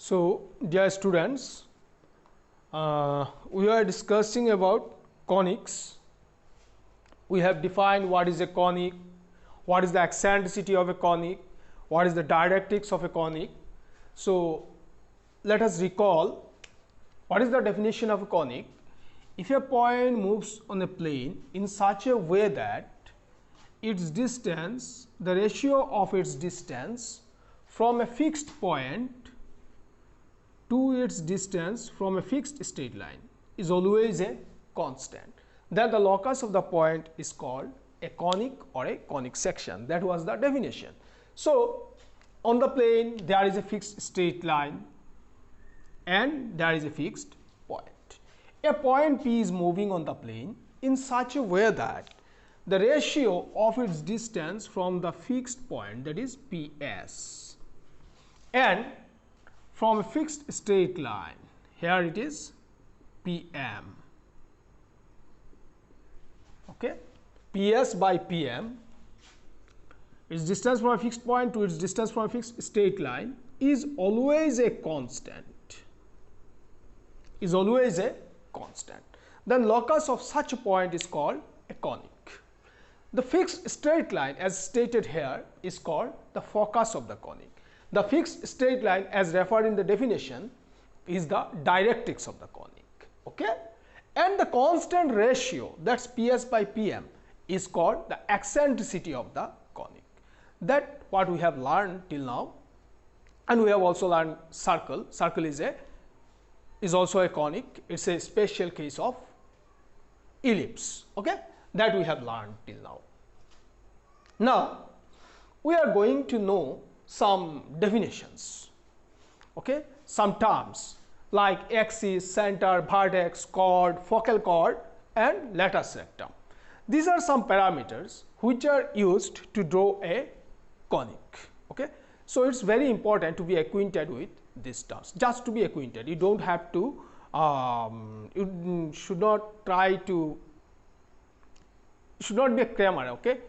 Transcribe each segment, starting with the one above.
So, dear students, we are discussing about conics. We have defined what is a conic, what is the eccentricity of a conic, what is the directrix of a conic. So, let us recall what is the definition of a conic. If a point moves on a plane in such a way that its distance, the ratio of its distance from a fixed point to its distance from a fixed straight line is always a constant, then the locus of the point is called a conic or a conic section. That was the definition. So, on the plane there is a fixed straight line and there is a fixed point. A point P is moving on the plane in such a way that the ratio of its distance from the fixed point, that is PS, and from a fixed straight line, here it is PM, okay, PS by PM, its distance from a fixed point to its distance from a fixed straight line is always a constant, then locus of such a point is called a conic. The fixed straight line, as stated here, is called the focus of the conic. The fixed straight line, as referred in the definition, is the directrix of the conic, okay, and the constant ratio, that's PS by PM, is called the eccentricity of the conic. That what we have learned till now. And we have also learned circle. Circle is also a conic. It's a special case of ellipse, okay, that we have learned till now. Now we are going to know some definitions, okay, some terms like axis, center, vertex, chord, focal chord and latus rectum. These are some parameters which are used to draw a conic, okay. So it's very important to be acquainted with these terms, just to be acquainted. You don't have to you should not try to, should not be a crammer, okay.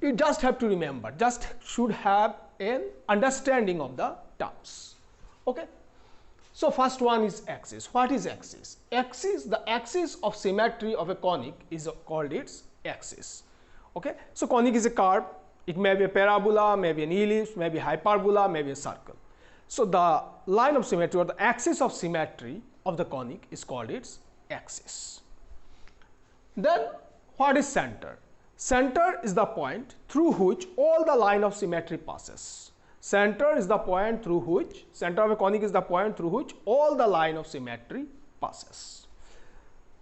You just have to remember, just should have an understanding of the terms, okay. So first one is axis. What is axis? Axis, the axis of symmetry of a conic is called its axis, okay. So conic is a curve. It may be a parabola, maybe an ellipse, maybe hyperbola, maybe a circle. So the line of symmetry or the axis of symmetry of the conic is called its axis. Then what is center? Center is the point through which all the line of symmetry passes. Center is the point through which, center of a conic is the point through which all the line of symmetry passes.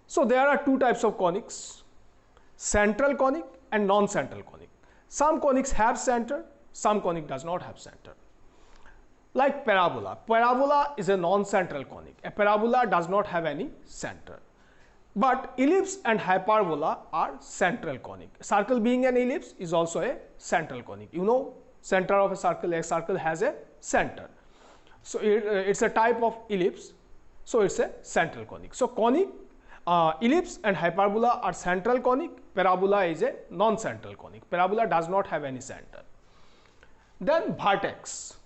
So there are two types of conics, central conic and non-central conic. Some conics have center, some conic does not have center. Like parabola. Parabola is a non-central conic. A parabola does not have any center. But ellipse and hyperbola are central conic. Circle being an ellipse is also a central conic. You know, center of a circle has a center. So it's a type of ellipse. So it's a central conic. So conic, ellipse and hyperbola are central conic. Parabola is a non-central conic. Parabola does not have any center. Then vertex.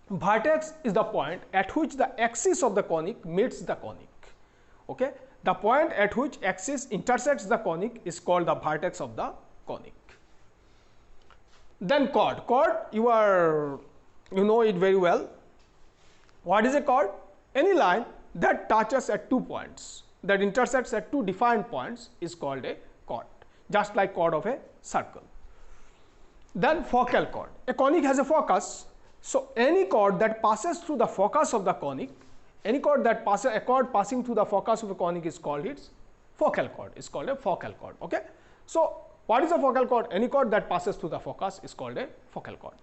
Vertex is the point at which the axis of the conic meets the conic, okay. The point at which axis intersects the conic is called the vertex of the conic. Then chord. Chord, you know it very well. What is a chord? Any line that touches at 2 points, that intersects at 2 defined points is called a chord, just like chord of a circle. Then focal chord. A conic has a focus. So any chord that passes through the focus of the conic, any chord that passes, a chord passing through the focus of a conic is called its focal chord, is called a focal chord, okay. So what is a focal chord? Any chord that passes through the focus is called a focal chord.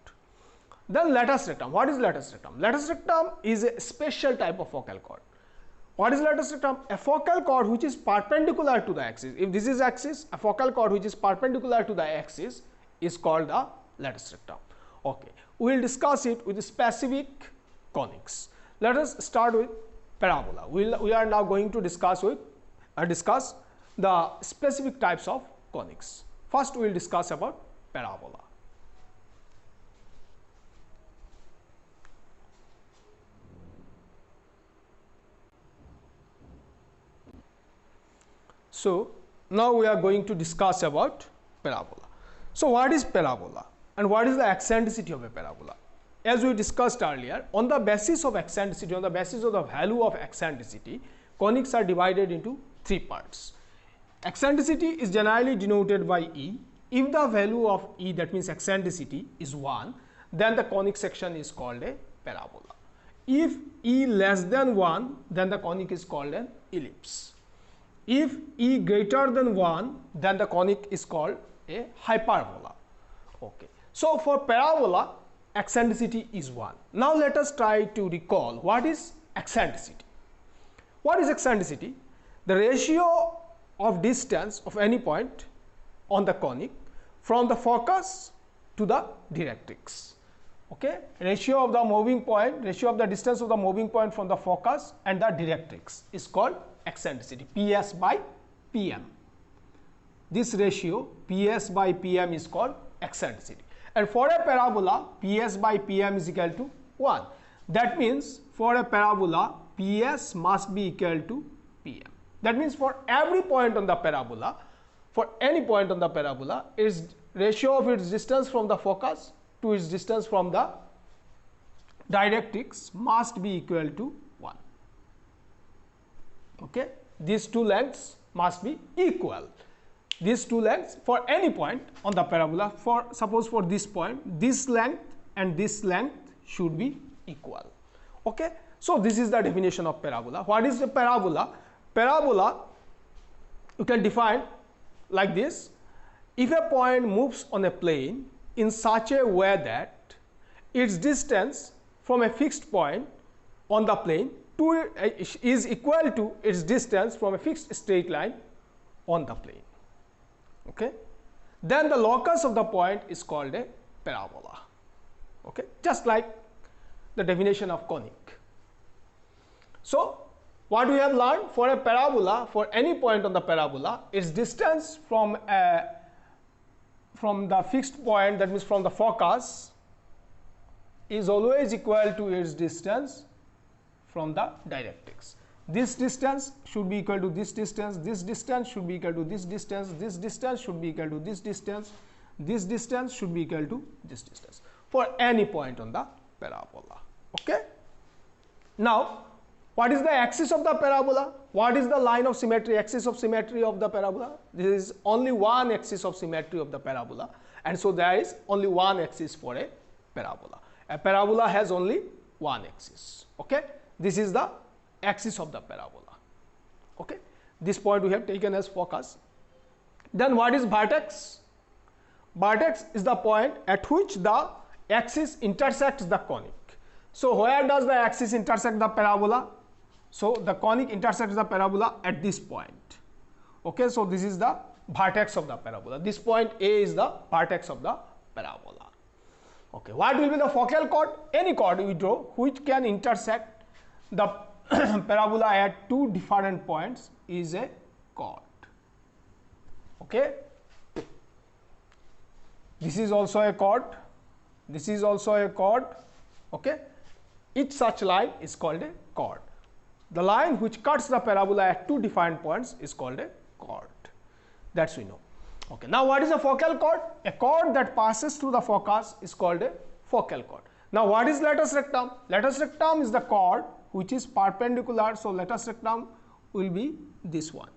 Then latus rectum. What is latus rectum? Latus rectum is a special type of focal chord. What is latus rectum? A focal chord which is perpendicular to the axis. If this is axis, a focal chord which is perpendicular to the axis is called the latus rectum, okay. We will discuss it with specific conics. Let us start with parabola. We are now going to discuss the specific types of conics. First we will discuss about parabola. So now we are going to discuss about parabola. So what is parabola and what is the eccentricity of a parabola? As we discussed earlier, on the basis of eccentricity, on the basis of the value of eccentricity, conics are divided into three parts. Eccentricity is generally denoted by E. If the value of E, that means eccentricity, is 1, then the conic section is called a parabola. If E less than 1, then the conic is called an ellipse. If E greater than 1, then the conic is called a hyperbola. Okay. So for parabola, eccentricity is 1. Now let us try to recall what is eccentricity. What is eccentricity? The ratio of distance of any point on the conic from the focus to the directrix. Okay, ratio of the moving point, ratio of the distance of the moving point from the focus and the directrix is called eccentricity, PS by PM. This ratio PS by PM is called eccentricity. And for a parabola, PS by PM is equal to 1. That means for a parabola, PS must be equal to PM. That means for every point on the parabola, for any point on the parabola, its ratio of its distance from the focus to its distance from the directrix must be equal to 1. Okay, these two lengths must be equal. These two lengths for any point on the parabola, for suppose for this point, this length and this length should be equal. Okay, so this is the definition of parabola. What is a parabola? Parabola you can define like this: if a point moves on a plane in such a way that its distance from a fixed point on the plane is equal to its distance from a fixed straight line on the plane. Okay, then the locus of the point is called a parabola. Okay, just like the definition of conic. So what we have learned, for a parabola, for any point on the parabola, its distance from the fixed point, that means from the focus, is always equal to its distance from the directrix. This distance should be equal to this distance should be equal to this distance should be equal to this distance should be equal to this distance for any point on the parabola. Okay. Now, what is the axis of the parabola? What is the line of symmetry, axis of symmetry of the parabola? This is only one axis of symmetry of the parabola, and so there is only one axis for a parabola. A parabola has only one axis. Okay, this is the axis of the parabola. Okay, this point we have taken as focus. Then what is vertex? Vertex is the point at which the axis intersects the conic. So where does the axis intersect the parabola? So the conic intersects the parabola at this point. Okay, so this is the vertex of the parabola. This point A is the vertex of the parabola. Okay, what will be the focal chord? Any chord we draw which can intersect the parabola at two different points is a chord. Okay, this is also a chord, this is also a chord. Okay, each such line is called a chord. The line which cuts the parabola at two different points is called a chord. That's we know. Okay, now what is a focal chord? A chord that passes through the focus is called a focal chord. Now what is latus rectum? Latus rectum is the chord which is perpendicular, so latus rectum will be this one.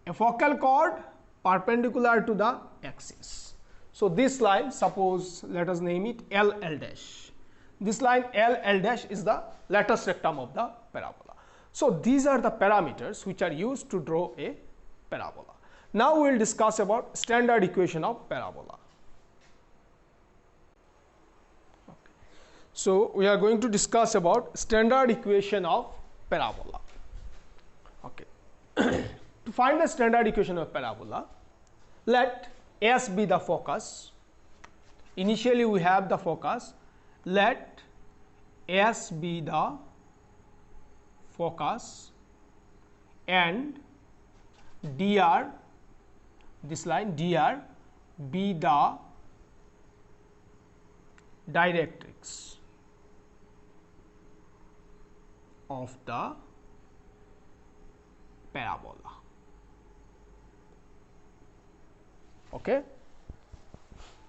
A focal chord perpendicular to the axis. So this line, suppose let us name it LL dash. This line LL dash is the latus rectum of the parabola. So these are the parameters which are used to draw a parabola. Now we will discuss about standard equation of parabola. Okay. So we are going to discuss about standard equation of parabola. Okay. To find the standard equation of parabola, let S be the focus. Initially we have the focus. Let S be the focus and dr, this line dr, be the directrix of the parabola. Okay.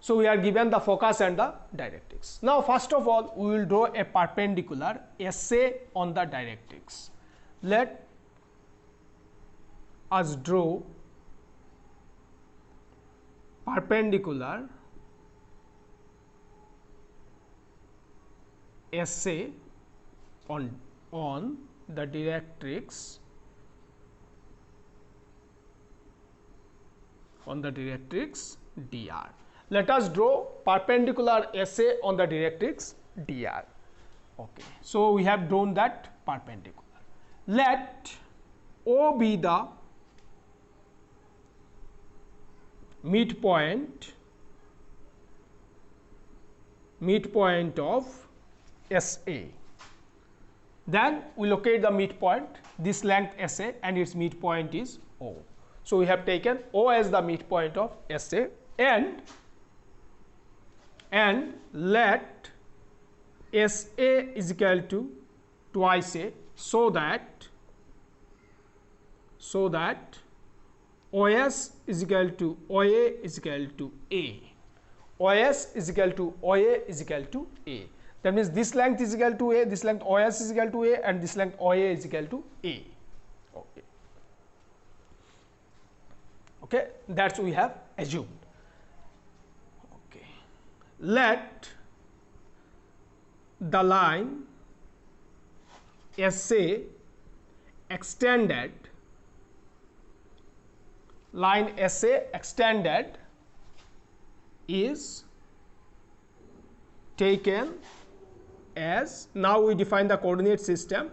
So we are given the focus and the directrix. Now first of all, we will draw a perpendicular SA on the directrix. Let us draw perpendicular SA on the directrix dr. Let us draw perpendicular SA on the directrix dr. Okay. So we have drawn that perpendicular. Let O be the midpoint of SA. Then we locate the midpoint, this length SA, and its midpoint is O. So we have taken O as the midpoint of SA, and let SA is equal to twice A, so that OS is equal to OA is equal to A. OS is equal to OA is equal to A. That means this length is equal to A, this length OS is equal to A, and this length OA is equal to A. Okay. Okay, that's we have assumed. Okay. Let the line SA extended is taken as, now we define the coordinate system,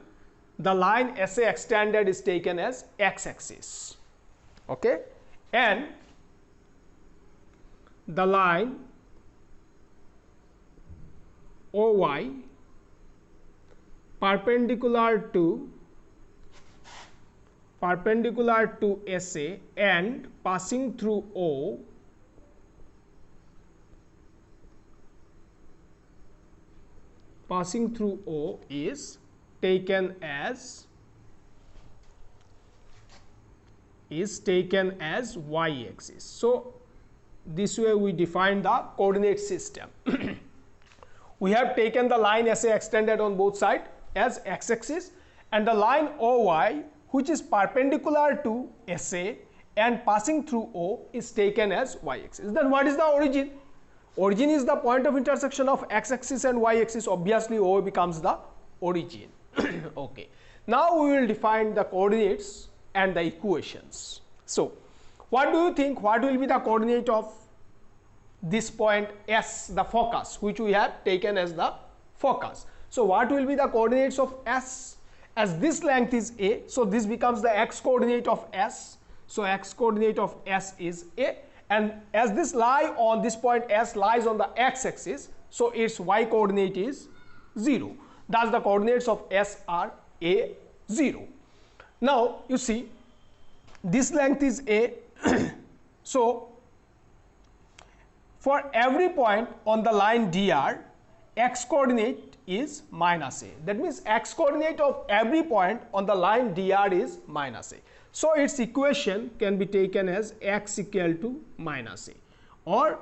the line SA extended is taken as x-axis, okay, and the line OY perpendicular to SA and passing through O is taken as y-axis. So this way we define the coordinate system. We have taken the line SA extended on both sides as x-axis, and the line OY, which is perpendicular to SA and passing through O, is taken as y-axis. Then what is the origin? Origin is the point of intersection of x-axis and y-axis. Obviously O becomes the origin. Okay. Now we will define the coordinates and the equations. So what do you think, what will be the coordinate of this point S, the focus, which we have taken as the focus? So what will be the coordinates of S? As this length is A, so this becomes the x coordinate of S. So x coordinate of S is A, and as this lie on this point S lies on the x-axis, so its y coordinate is 0. Thus the coordinates of S are A, 0. Now you see, this length is A. So for every point on the line dr, x coordinate is minus A. That means x coordinate of every point on the line dr is minus A. So its equation can be taken as x equal to minus A, or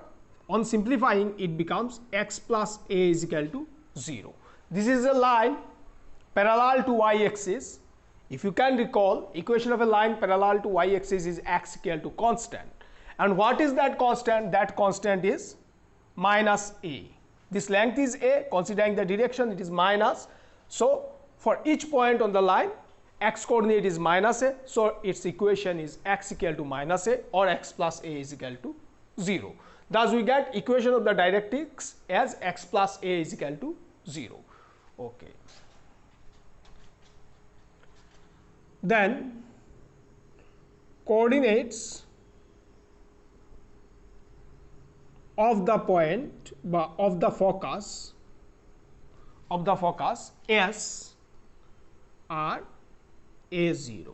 on simplifying it becomes x plus A is equal to 0. This is a line parallel to y-axis. If you can recall, equation of a line parallel to y-axis is x equal to constant. And what is that constant? That constant is minus A. This length is A, considering the direction it is minus. So for each point on the line, x coordinate is minus A, so its equation is x equal to minus A, or x plus A is equal to 0. Thus we get equation of the directrix as x plus A is equal to 0. Okay. Then coordinates of the point of the focus S are A0,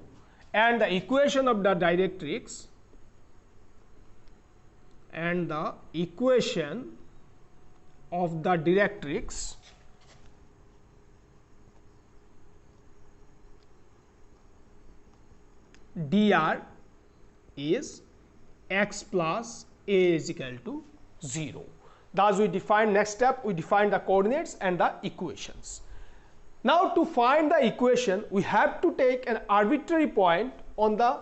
and the equation of the directrix dr is x plus A is equal to 0. Thus we define, next step we define the coordinates and the equations. Now to find the equation we have to take an arbitrary point on the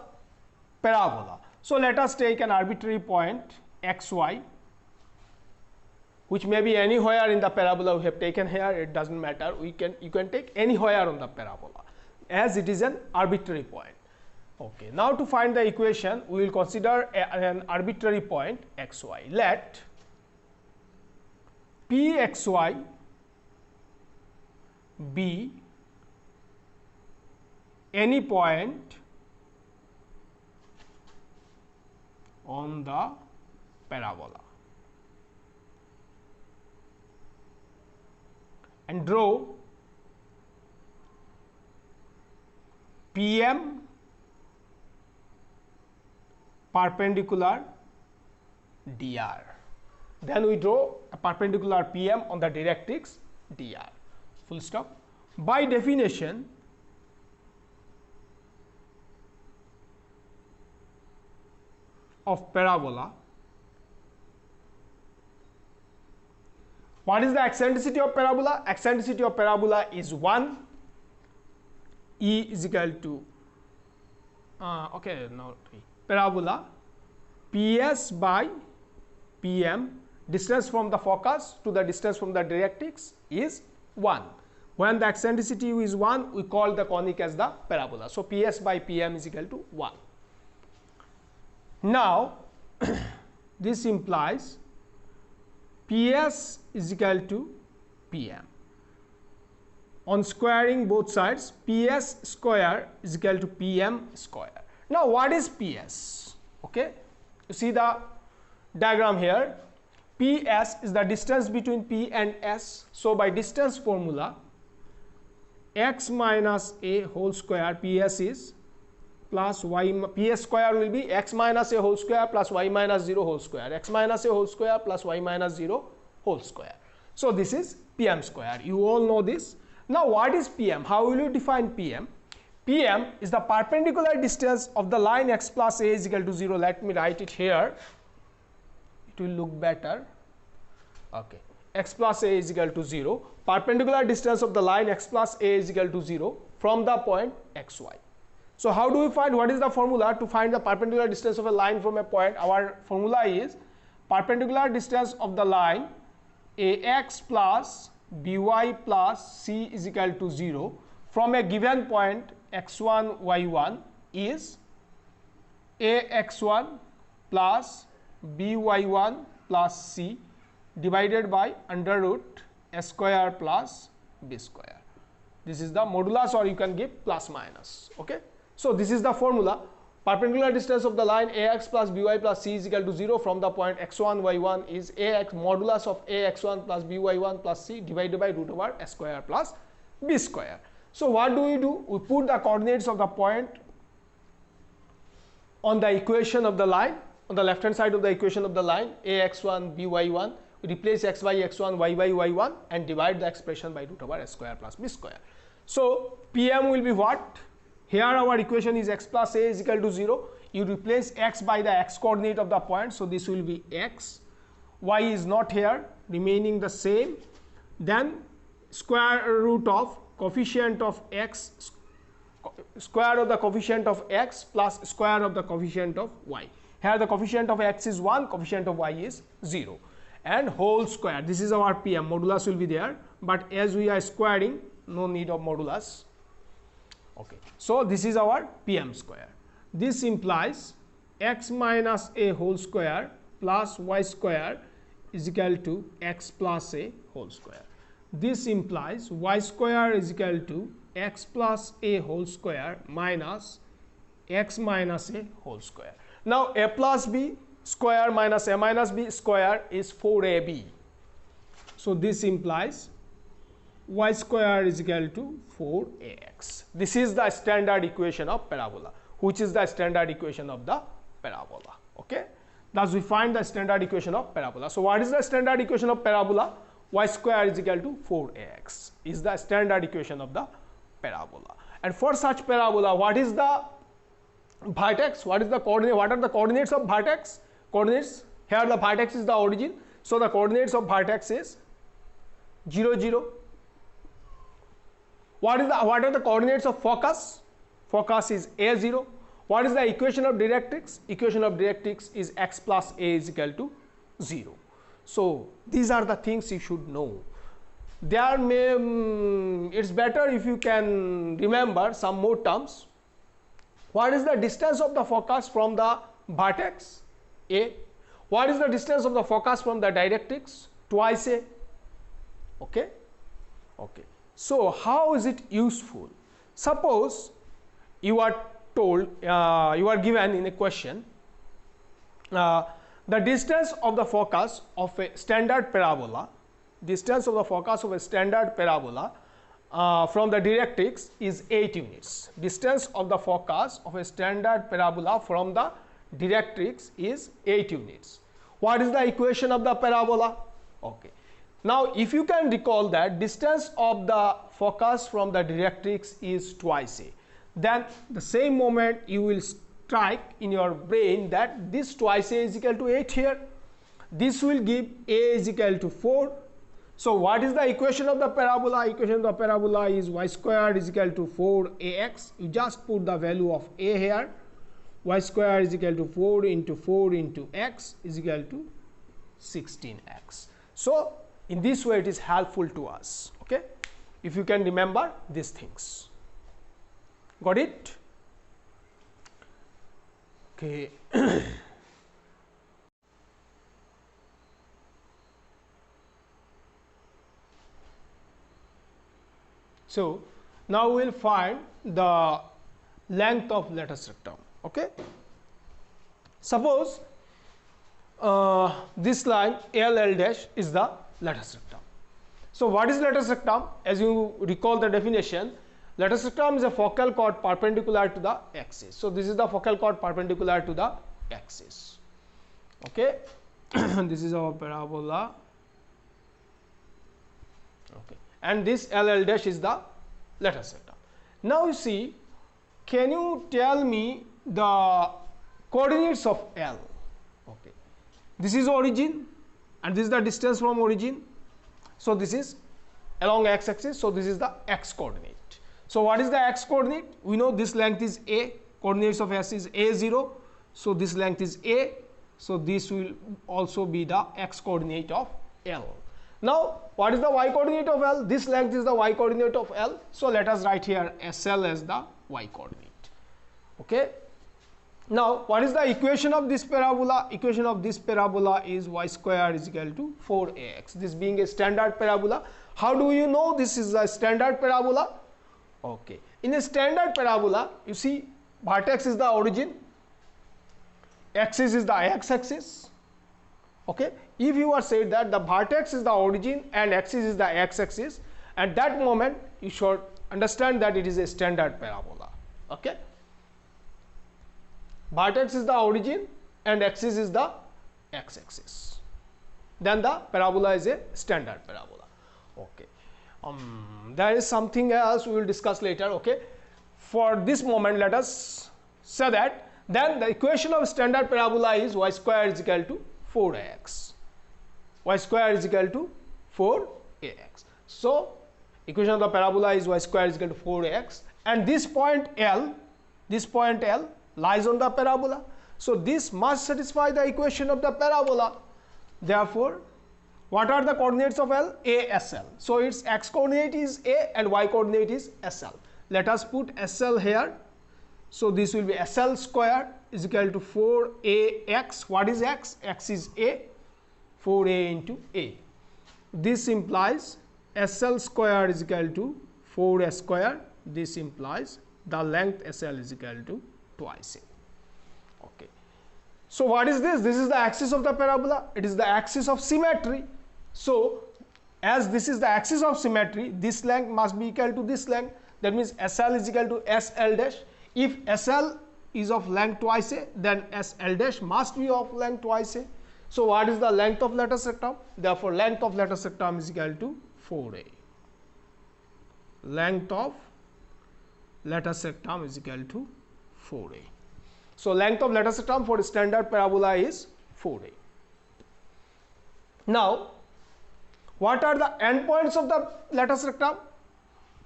parabola. So let us take an arbitrary point xy, which may be anywhere in the parabola we have taken here, it doesn't matter, you can take anywhere on the parabola as it is an arbitrary point. Okay, now to find the equation we will consider an arbitrary point xy. Let Pxy be any point on the parabola and draw PM perpendicular dr. Then we draw a perpendicular PM on the directrix dr. Full stop. By definition, of parabola, what is the eccentricity of parabola? Eccentricity of parabola is 1. E is equal to parabola PS by PM, distance from the focus to the distance from the directrix is 1. When the eccentricity is 1, we call the conic as the parabola. So PS by PM is equal to 1. Now this implies PS is equal to PM. On squaring both sides, PS square is equal to PM square. Now what is PS? Okay, you see the diagram here. PS is the distance between P and S. So by distance formula, x minus a whole square, PS is plus y, PS square will be x minus a whole square plus y minus 0 whole square, x minus a whole square plus y minus 0 whole square. So this is PM square. You all know this. Now what is PM? How will you define PM? PM is the perpendicular distance of the line x plus a is equal to 0. Let me write it here. It will look better. Okay. X plus a is equal to 0. Perpendicular distance of the line x plus a is equal to 0 from the point xy. So how do we find, what is the formula to find the perpendicular distance of a line from a point? Our formula is perpendicular distance of the line ax plus by plus c is equal to 0 from a given point x1 y1 is ax1 plus by1 plus c divided by under root a square plus b square. This is the modulus, or you can give plus minus. Okay, so this is the formula. Perpendicular distance of the line ax plus by plus c is equal to 0 from the point x1 y1 is ax modulus of ax1 plus by1 plus c divided by root over a square plus b square. So what do? We put the coordinates of the point on the equation of the line, on the left hand side of the equation of the line ax1 by1, we replace x by x1 y by y1 and divide the expression by root over a square plus b square. So PM will be what? Here our equation is x plus a is equal to 0. You replace x by the x coordinate of the point, so this will be x. Y is not here, remaining the same. Then square root of coefficient of x, square of the coefficient of x plus square of the coefficient of y. Here the coefficient of x is 1, coefficient of y is 0. And whole square. This is our PM. Modulus will be there, but as we are squaring, no need of modulus. Okay, so this is our PM square. This implies x minus a whole square plus y square is equal to x plus a whole square. This implies y square is equal to x plus a whole square minus x minus a whole square. Now a plus b square minus a minus b square is 4ab. So this implies y square is equal to 4ax. This is the standard equation of parabola, which is the standard equation of the parabola. Okay, thus we find the standard equation of parabola. So what is the standard equation of parabola? Y square is equal to 4ax is the standard equation of the parabola. And for such parabola, what is the vertex? What is the coordinate? What are the coordinates of vertex? Coordinates Here the vertex is the origin, so the coordinates of vertex is 0, 0. What are the coordinates of focus? Focus is A0. What is the equation of directrix? Equation of directrix is x plus a is equal to 0. So these are the things you should know. There may it's better if you can remember some more terms. What is the distance of the focus from the vertex? A. What is the distance of the focus from the directrix? Twice A. Okay. Okay. So how is it useful? Suppose you are told, you are given in a question the distance of the focus of a standard parabola, distance of the focus of a standard parabola from the directrix is 8 units. Distance of the focus of a standard parabola from the directrix is 8 units. What is the equation of the parabola? Okay. Now, if you can recall that distance of the focus from the directrix is twice A, then the same moment you will strike in your brain that this twice A is equal to 8 here. This will give A is equal to 4. So what is the equation of the parabola? Equation of the parabola is y squared is equal to 4ax. You just put the value of A here. Y squared is equal to 4 into x is equal to 16x. So in this way it is helpful to us, okay, if you can remember these things. Got it? Okay. So now we will find the length of latus rectum. Okay. Suppose this line L dash is the latus rectum. So what is latus rectum? As you recall the definition, latus rectum is a focal chord perpendicular to the axis. So this is the focal chord perpendicular to the axis. Okay. This is our parabola. Okay. And this L dash is the latus rectum. Now you see, can you tell me the coordinates of L? Okay. This is origin and this is the distance from origin. So this is along x axis. So this is the x coordinate. So what is the x coordinate? We know this length is A. Coordinates of S is A0. So this length is A. So this will also be the x coordinate of L. Now what is the y coordinate of L? This length is the y coordinate of L. So let us write here SL as the y coordinate. Okay. Now what is the equation of this parabola? Equation of this parabola is y square is equal to 4ax. This being a standard parabola. How do you know this is a standard parabola? Okay. In a standard parabola, you see vertex is the origin, axis is the x-axis. Okay. If you are said that the vertex is the origin and axis is the x-axis, at that moment you should understand that it is a standard parabola. Okay. Vertex is the origin and axis is the x-axis. Then the parabola is a standard parabola. Okay. There is something else we will discuss later. Okay. For this moment, let us say that then the equation of standard parabola is y square is equal to 4ax. Y square is equal to 4ax. So equation of the parabola is y square is equal to 4ax, and this point L lies on the parabola. So this must satisfy the equation of the parabola. Therefore, what are the coordinates of L? A, SL. So its x coordinate is A and y coordinate is SL. Let us put SL here. So this will be SL square is equal to 4ax. What is x? X is A. 4a into A. This implies SL square is equal to 4a square. This implies the length SL is equal to twice A. Okay. So what is this? This is the axis of the parabola. It is the axis of symmetry. So as this is the axis of symmetry, this length must be equal to this length. That means SL is equal to SL dash. If SL is of length twice A, then SL dash must be of length twice A. So what is the length of latus rectum? Therefore length of latus rectum is equal to 4A. Length of latus rectum is equal to 4A. So length of latus rectum for standard parabola is 4A. Now, what are the endpoints of the latus rectum?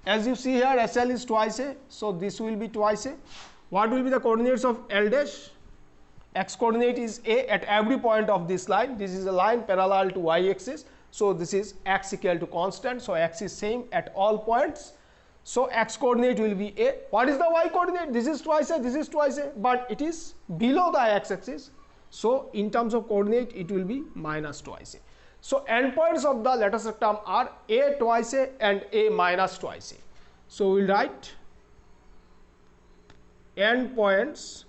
As you see here, SL is twice A, so this will be twice A. What will be the coordinates of L dash? X coordinate is A at every point of this line. This is a line parallel to y axis. So this is x equal to constant. So x is same at all points. So x coordinate will be A. What is the y coordinate? This is twice A, this is twice A, but it is below the x axis. So in terms of coordinate, it will be minus twice A. So endpoints of the latus rectum are A twice A and A minus twice A. So we will write endpoints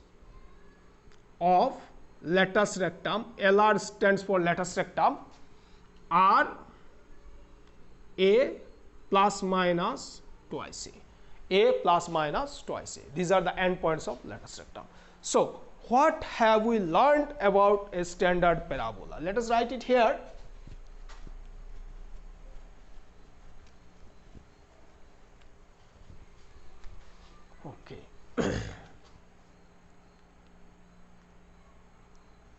of latus rectum, LR stands for latus rectum, are A plus minus twice A. A plus minus twice A. These are the endpoints of latus rectum. So what have we learned about a standard parabola? Let us write it here. Okay.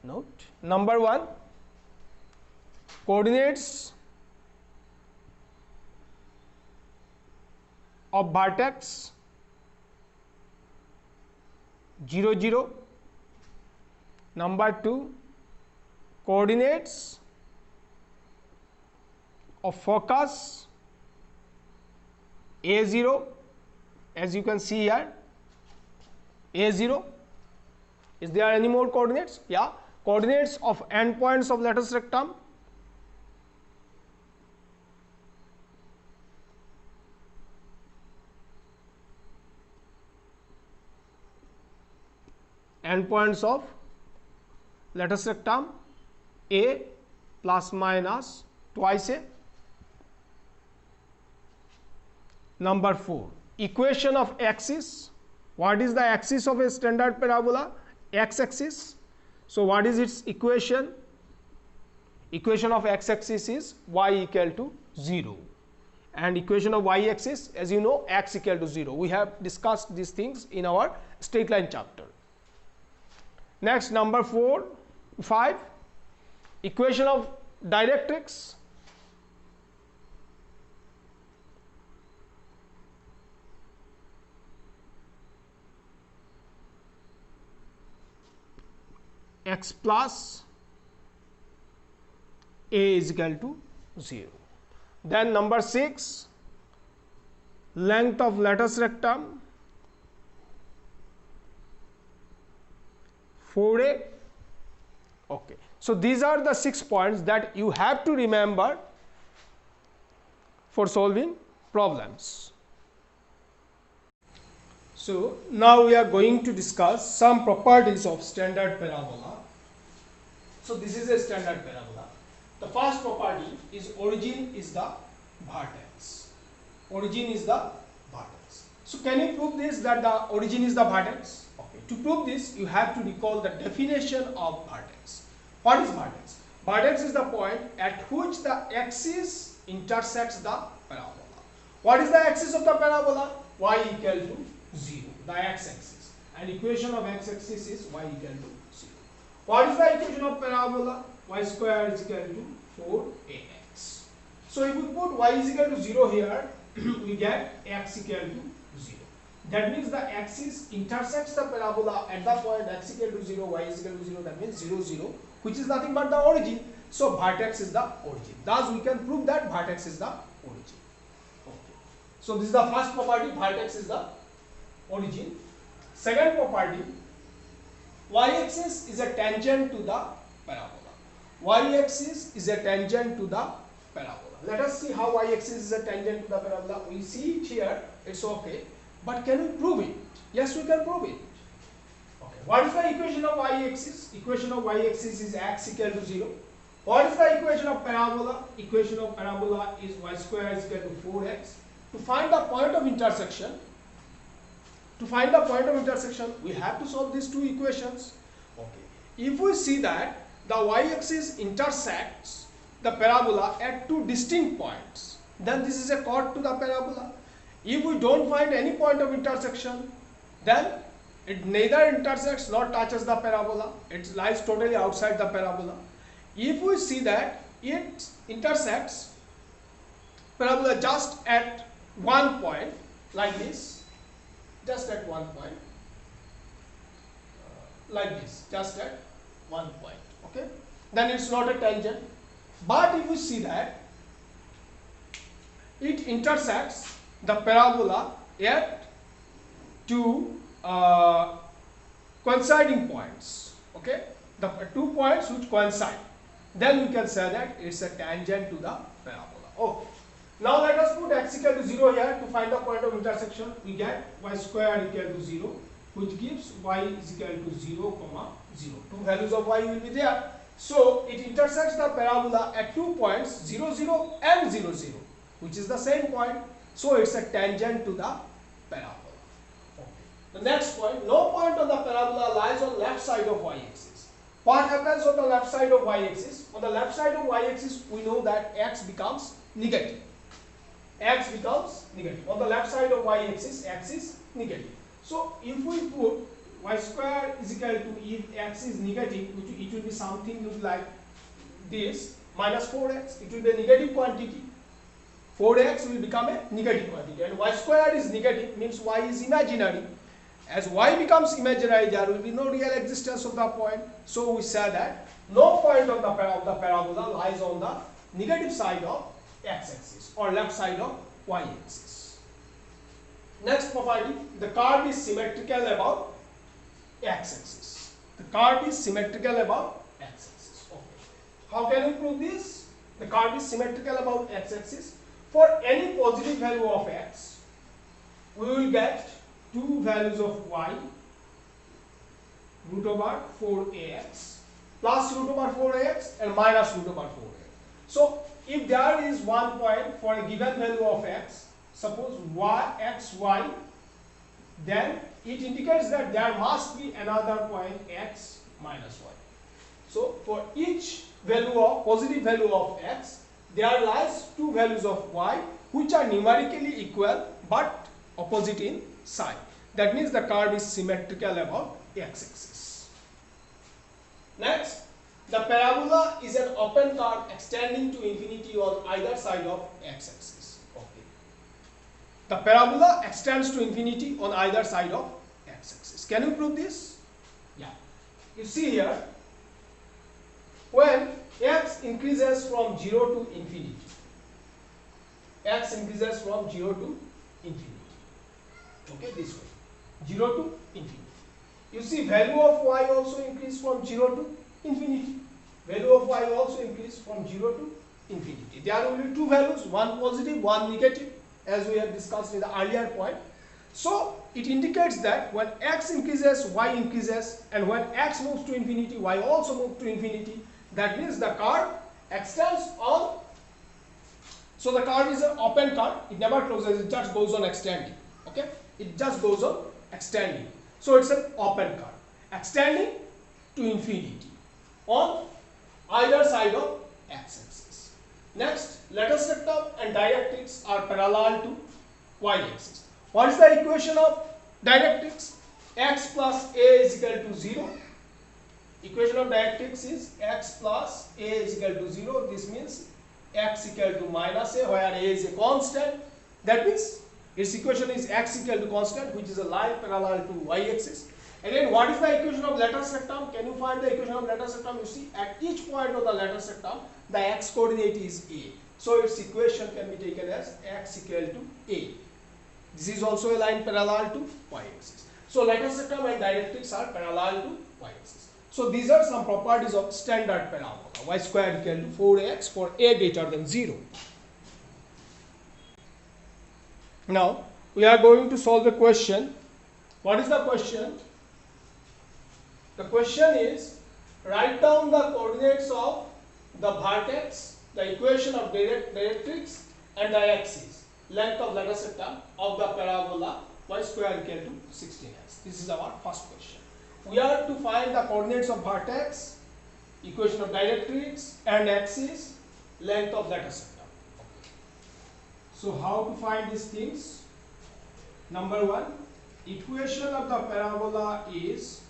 Note number 1, coordinates of vertex 0 0. Number 2, coordinates of focus A0, as you can see here, A0. Is there any more coordinates? Yeah. Coordinates of endpoints of latus rectum A plus minus twice A. Number 4, equation of axis. What is the axis of a standard parabola? X axis. So what is its equation? Equation of x axis is y equal to 0, and equation of y axis, as you know, x equal to 0. We have discussed these things in our straight line chapter. Next, number 5, equation of directrix. X plus A is equal to 0. Then number 6, length of latus rectum 4A. Okay. So these are the 6 points that you have to remember for solving problems. So now we are going to discuss some properties of standard parabola. So this is a standard parabola. The first property is origin is the vertex. Origin is the vertex. So can you prove this, that the origin is the vertex? Okay. To prove this, you have to recall the definition of vertex. What is vertex? Vertex is the point at which the axis intersects the parabola. What is the axis of the parabola? Y equal to 0, the x-axis, and equation of x-axis is y equal to 0. What is the equation of parabola? Y square is equal to 4ax. So if we put y is equal to 0 here, we get x equal to 0. That means the axis intersects the parabola at the point x equal to 0, y is equal to 0. That means 0 0, which is nothing but the origin. So vertex is the origin. Thus we can prove that vertex is the origin. Okay. So this is the first property, vertex is the origin. Second property, y-axis is a tangent to the parabola. Y-axis is a tangent to the parabola. Let us see how y-axis is a tangent to the parabola. We see it here, it's okay. But can we prove it? Yes, we can prove it. Okay. What is the equation of y-axis? Equation of y-axis is x equal to 0. What is the equation of parabola? Equation of parabola is y square is equal to 4x. To find the point of intersection, we have to solve these two equations. Okay. If we see that the y-axis intersects the parabola at two distinct points, then this is a chord to the parabola. If we don't find any point of intersection, then it neither intersects nor touches the parabola. It lies totally outside the parabola. If we see that it intersects parabola just at one point like this, just at one point like this, just at one point, okay, then it's not a tangent. But if you see that it intersects the parabola at two coinciding points, okay, the 2 points which coincide, then we can say that it's a tangent to the parabola. Okay. Now let us put x equal to 0 here. To find the point of intersection, we get y square equal to 0, which gives y is equal to 0, 0. Two values of y will be there. So it intersects the parabola at 2 points, 0, 0 and 0, 0, which is the same point. So it's a tangent to the parabola. Okay. The next point, no point on the parabola lies on left side of y-axis. What happens on the left side of y-axis? On the left side of y-axis, we know that x becomes negative. X becomes negative. On the left side of y-axis, x is negative. So if we put y square is equal to, if x is negative, it will be something look like this, minus 4x. It will be a negative quantity. 4x will become a negative quantity, and y square is negative, means y is imaginary. As y becomes imaginary, there will be no real existence of the point. So we say that no point of the parabola lies on the negative side of x-axis or left side of y-axis. Next property, the curve is symmetrical about x-axis. The curve is symmetrical about x-axis. Okay. How can we prove this? The curve is symmetrical about x-axis. For any positive value of x, we will get two values of y, root over 4ax, plus root over 4ax and minus root over 4ax. So if there is one point for a given value of x, suppose xy, then it indicates that there must be another point x minus y. So for each value of positive value of x, there lies two values of y which are numerically equal but opposite in sign. That means the curve is symmetrical about x-axis. Next, the parabola is an open curve extending to infinity on either side of x-axis. Okay. The parabola extends to infinity on either side of x-axis. Can you prove this? Yeah. You see here, when x increases from 0 to infinity, x increases from 0 to infinity. Okay, this way, 0 to infinity. You see, value of y also increase from 0 to infinity. Value of y also increase from 0 to infinity. There are only two values, one positive, one negative, as we have discussed in the earlier point. So it indicates that when x increases, y increases, and when x moves to infinity, y also moves to infinity. That means the curve extends on. So the curve is an open curve. It never closes. It just goes on extending. Okay, it just goes on extending. So it's an open curve extending to infinity on either side of x-axis. Next, latus rectum and directrix are parallel to y-axis. What is the equation of directrix? X plus a is equal to 0. Equation of directrix is x plus a is equal to 0. This means x equal to minus a, where a is a constant. That means its equation is x equal to constant, which is a line parallel to y-axis. Again, what is the equation of latus rectum? Can you find the equation of latus rectum? You see, at each point of the latus rectum, the x coordinate is a. So its equation can be taken as x equal to a. This is also a line parallel to y-axis. So latus rectum and directrix are parallel to y-axis. So these are some properties of standard parabola. Y square equal to 4ax for a greater than 0. Now we are going to solve a question. What is the question? The question is, write down the coordinates of the vertex, the equation of directrix and the axis, length of latus rectum of the parabola y square equal to 16x. This is our first question. We are to find the coordinates of vertex, equation of directrix and axis, length of latus rectum. So how to find these things? Number one, equation of the parabola is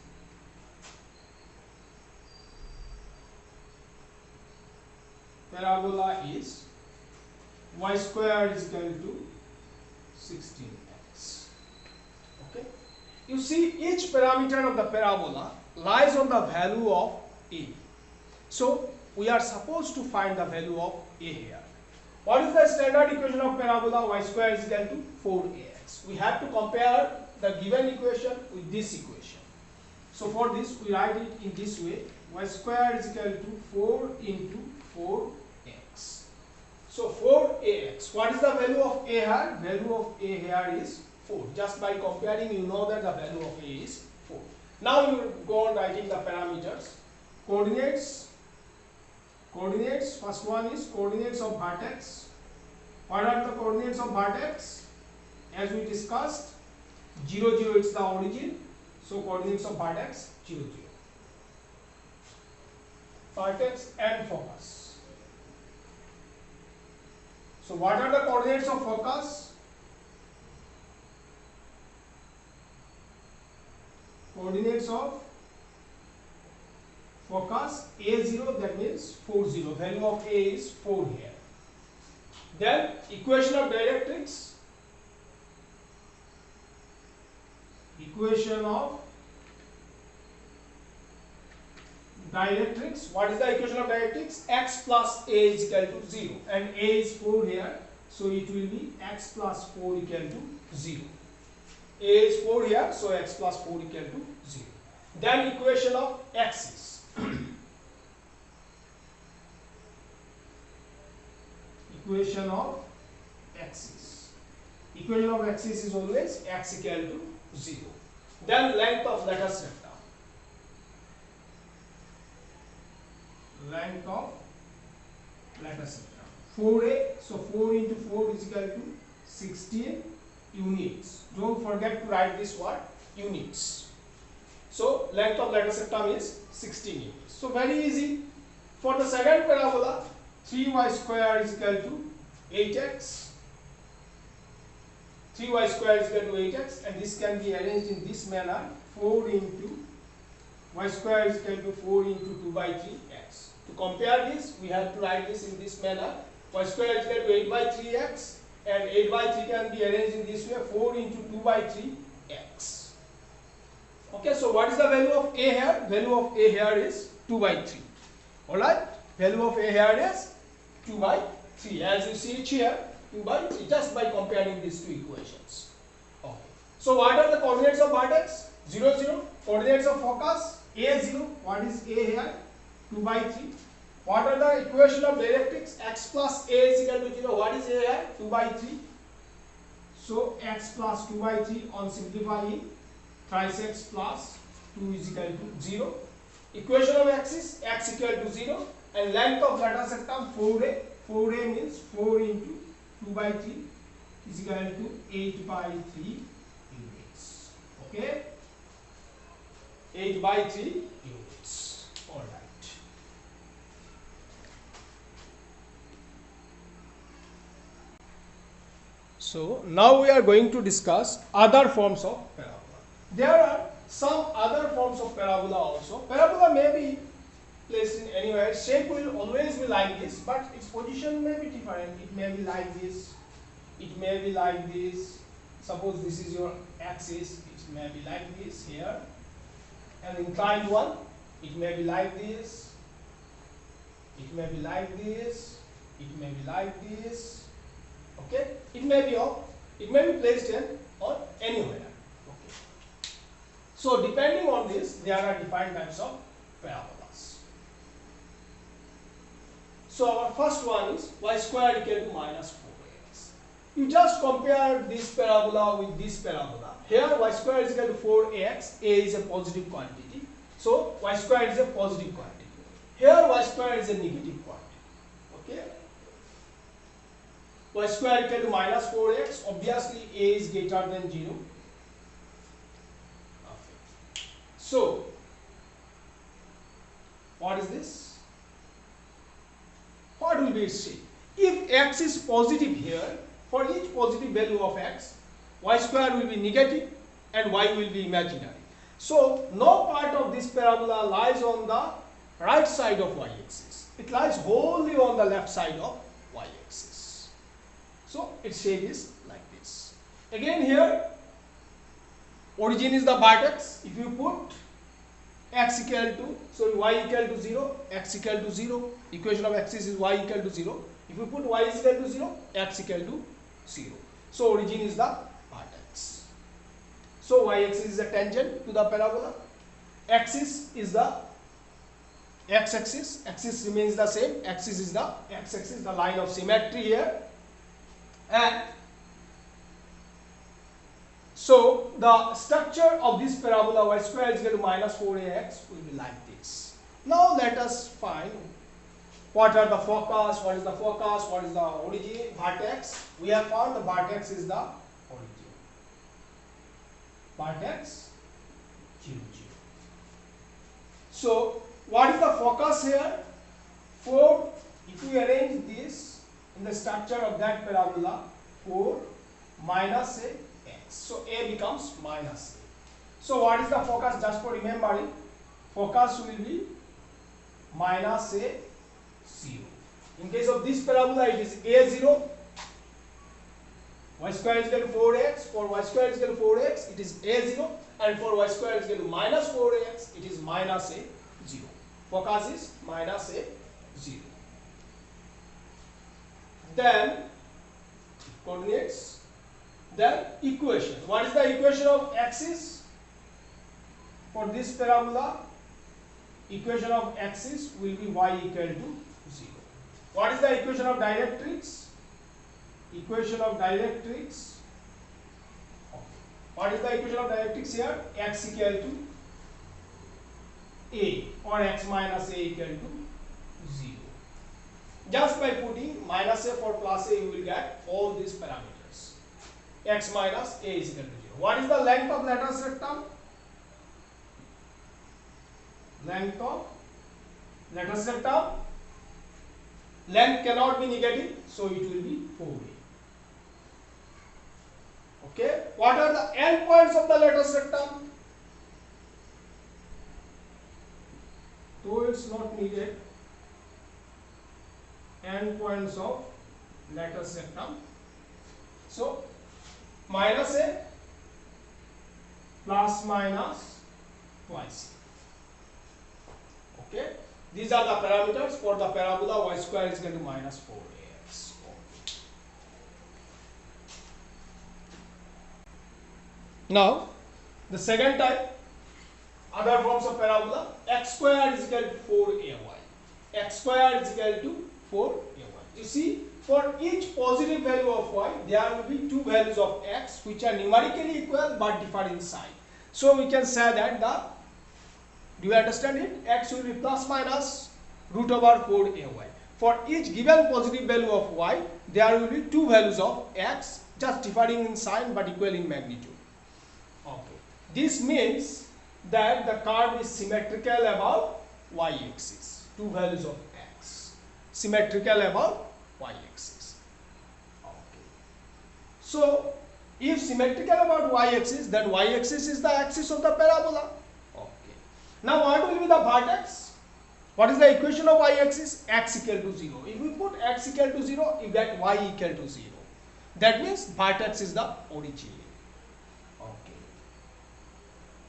parabola is y square is equal to 16x. Okay. You see, each parameter of the parabola lies on the value of a. So we are supposed to find the value of a here. What is the standard equation of parabola? Y square is equal to 4ax. We have to compare the given equation with this equation. So for this we write it in this way: y square is equal to 4 into 4x. So 4ax. What is the value of a here? Value of a here is 4. Just by comparing, you know that the value of a is 4. Now you go on writing the parameters. Coordinates, first one is coordinates of vertex. What are the coordinates of vertex? As we discussed, 0, 0 is the origin. So coordinates of vertex 0, 0. Vertex and focus. So what are the coordinates of focus? Coordinates of focus a0, that means 4, 0. Value of a is 4 here. Then equation of directrix. Equation of directrix. What is the equation of directrix? X plus a is equal to 0, and a is 4 here, so it will be x plus 4 equal to 0. A is 4 here, so x plus 4 equal to 0. Then equation of axis. Equation of axis. Equation of axis is always x equal to 0. Then length of lattice rectum. Length of lattice rectum. 4a, so 4 into 4 is equal to 16 units. Don't forget to write this word, units. So length of lattice rectum is 16 units. So very easy. For the second parabola, 3y square is equal to 8x. 3y square is equal to 8x, and this can be arranged in this manner: 4 into y square is equal to 4 into 2 by 3x. To compare this, we have to write this in this manner: y square is equal to 8 by 3x, and 8 by 3 can be arranged in this way: 4 into 2 by 3x. Okay, so what is the value of a here? Value of a here is 2 by 3. Alright, value of a here is 2 by 3. As you see it here, 2 by 3, just by comparing these two equations. Okay. So what are the coordinates of vertex? 0, 0. Coordinates of focus? A, 0. What is a here? 2 by 3. What are the equation of directrix? X plus a is equal to 0. What is a here? 2 by 3. So x plus 2 by 3 on simplifying, thrice x plus 2 is equal to 0. Equation of axis, x equal to 0, and length of lattice rectum 4a. 4a means 4 into 2 by 3 is equal to 8 by 3 units. Okay, 8 by 3 units. All right. So now we are going to discuss other forms of parabola. There are some other forms of parabola also. Parabola may be placed in anywhere. Shape will always be like this, but its position may be different. It may be like this. It may be like this. Suppose this is your axis. It may be like this here. An inclined one. It may be like this. It may be like this. It may be like this. Okay. It may be placed in or anywhere. Okay. So depending on this, there are different types of parabolas. So our first one is y square equal to minus 4ax. You just compare this parabola with this parabola. Here y square is equal to 4ax. A is a positive quantity. So y square is a positive quantity. Here y square is a negative quantity. Okay. Y square equal to minus 4x. Obviously a is greater than 0. Okay. So what is this? What will be its shape? If x is positive here, for each positive value of x, y square will be negative and y will be imaginary. So no part of this parabola lies on the right side of y axis. it lies wholly on the left side of y-axis. So its shape is like this. Again here, origin is the vertex. If you put x equal to, so y equal to 0, x equal to 0, equation of axis is y equal to 0. If you put y is equal to 0, x equal to 0. So origin is the vertex. So y-axis is a tangent to the parabola. Axis is the x-axis. Axis remains the same. Axis is the x-axis, the line of symmetry here. And so the structure of this parabola y square is equal to minus 4ax will be like this. Now let us find what are the focus, what is the focus, what is the origin, vertex. We have found the vertex is the origin. Vertex 0, 0. So what is the focus here? For if we arrange this in the structure of that parabola, 4 minus a x. So a becomes minus a. So what is the focus? Just for remembering, focus will be minus a 0. In case of this parabola, it is a0. Y square is equal to 4x. For y square is equal to 4x, it is a0. And for y square is equal to minus 4x, it is minus a 0. Focus is minus a 0. Then coordinates. Then equation. What is the equation of axis? For this parabola, equation of axis will be y equal to 0. What is the equation of directrix? Equation of directrix. What is the equation of directrix here? X equal to a or x minus a equal to 0. Just by putting minus a for plus a, you will get all these parameters. X minus a is equal to 0. What is the length of lateral rectum? Length of lateral rectum. Length cannot be negative, so it will be 4a. Okay. What are the endpoints of the lateral rectum? Though it's not needed, endpoints of lateral rectum. So minus a plus minus twice. Okay. These are the parameters for the parabola y square is equal to minus 4ax. Now, the second type, other forms of parabola, x square is equal to 4ay. X square is equal to 4ay. You see, for each positive value of y, there will be two values of x which are numerically equal but differ in sign. So we can say that the, do you understand it? X will be plus minus root over 4ay. For each given positive value of y, there will be two values of x just differing in sign but equal in magnitude. Okay. This means that the curve is symmetrical about y-axis. Two values of x. Symmetrical about y-axis. Okay. So, if symmetrical about y-axis, then y-axis is the axis of the parabola. Okay. Now, what will be the vertex? What is the equation of y-axis? X equal to 0. If we put x equal to 0, you get y equal to 0. That means vertex is the origin. Okay.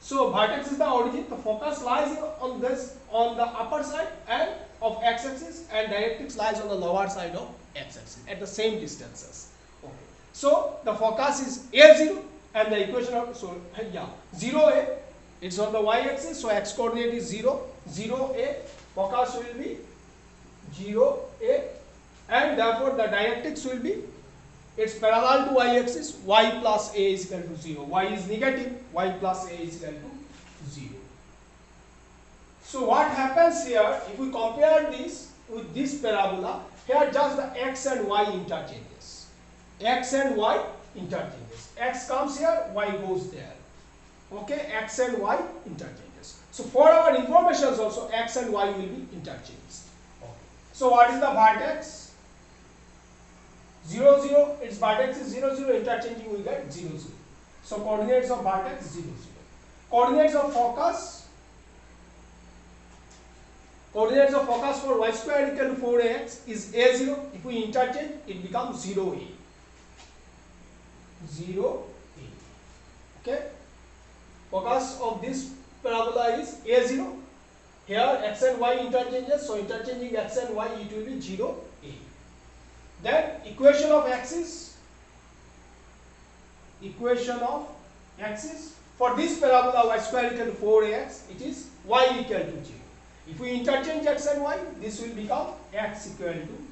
So vertex is the origin. The focus lies on this, on the upper side and of x-axis, and directrix lies on the lower side of x-axis at the same distances. Okay. So the focus is a0 and the equation of 0a. It's on the y-axis, so x coordinate is 0, 0a. Focus will be 0a, and therefore the directrix will be, it's parallel to y-axis, y plus a is equal to 0. Y is negative, y plus a is equal to 0. So what happens here, if we compare this with this parabola, here just the x and y interchanges. X and y interchanges. X comes here, y goes there. Okay, x and y interchanges. So for our informations also, x and y will be interchanged. Okay. So what is the vertex? 0, 0. Its vertex is 0, 0. Interchanging will get 0, 0. So coordinates of vertex 0, 0. Coordinates of focus Coordinates of focus for y square equal to 4ax is a0. If we interchange, it becomes 0a. 0a. Okay. Focus of this parabola is a0. Here x and y interchanges, so interchanging x and y, it will be 0a. Then equation of axis for this parabola y square equal to 4ax, it is y equal to 0. If we interchange x and y, this will become x equal to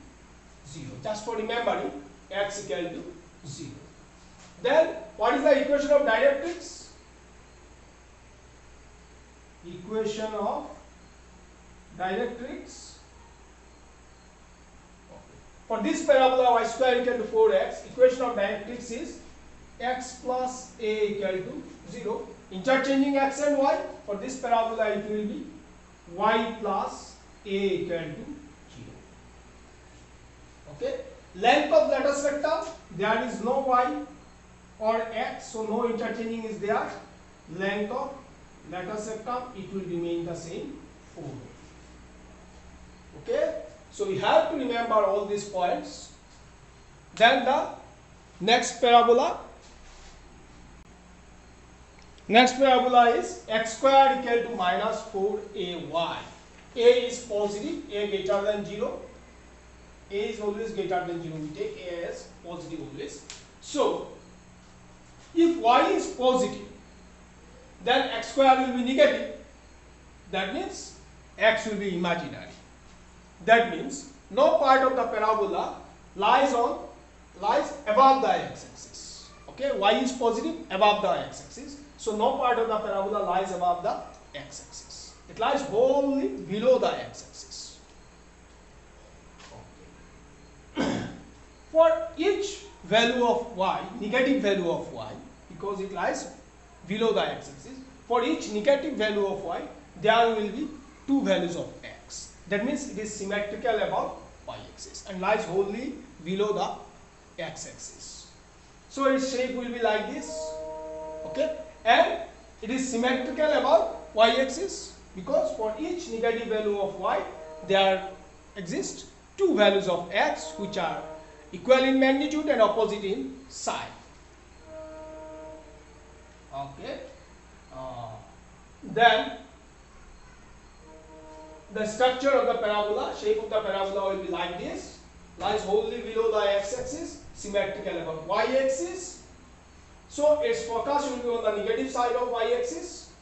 0. Just for remembering, x equal to 0. Then what is the equation of directrix? Equation of directrix. For this parabola y square equal to 4x, equation of directrix is x plus a equal to 0. Interchanging x and y, for this parabola it will be y plus a equal to 0. Okay. Length of lattice vector, there is no y or x, so no interchanging is there. Length of lattice vector, it will remain the same, 4. Okay. So we have to remember all these points. Then the next parabola. Next parabola is x square equal to minus 4ay. A is positive, a greater than 0. A is always greater than 0. We take a as positive always. So, if y is positive, then x square will be negative. That means x will be imaginary. That means no part of the parabola lies above the x-axis. Okay, y is positive above the x-axis. So no part of the parabola lies above the x-axis. It lies wholly below the x-axis. Okay. For each value of y, negative value of y, because it lies below the x-axis, for each negative value of y, there will be two values of x. That means it is symmetrical about y-axis and lies wholly below the x-axis. So its shape will be like this. Okay. And it is symmetrical about y-axis because for each negative value of y, there exist two values of x which are equal in magnitude and opposite in sign. Okay. Then the structure of the parabola, shape of the parabola will be like this. Lies wholly below the x-axis, symmetrical about y-axis. So its focus will be on the negative side of y-axis.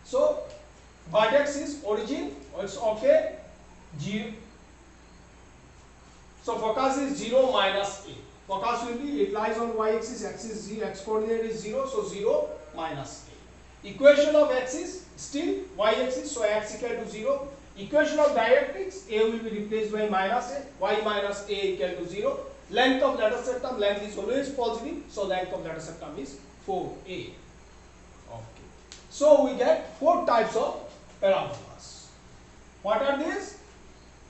So vertex is origin, it's okay, 0. So focus is 0 minus a. Focus will be, it lies on y-axis, axis 0, x coordinate is 0, so 0 minus a. Equation of x is still y-axis, so x equal to 0. Equation of directrix, a will be replaced by minus a, y minus a equal to 0. Length of lattice septum, length is always positive, so length of lattice septum is 4a. Okay. So we get 4 types of parabolas. What are these?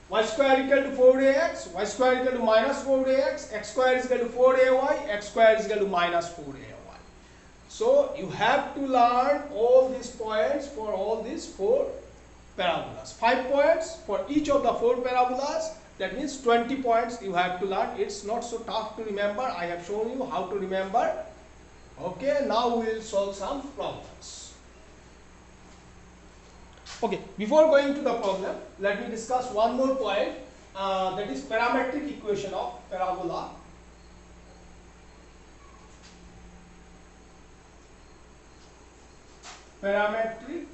Y square equal to 4ax, y square equal to minus 4ax, x square is equal to 4ay, x square is equal to minus 4ay. So you have to learn all these points for all these 4 parabolas. 5 points for each of the 4 parabolas. That means 20 points you have to learn. It's not so tough to remember. I have shown you how to remember. Okay, now we will solve some problems. Okay, before going to the problem, let me discuss one more point. That is parametric equation of parabola. Parametric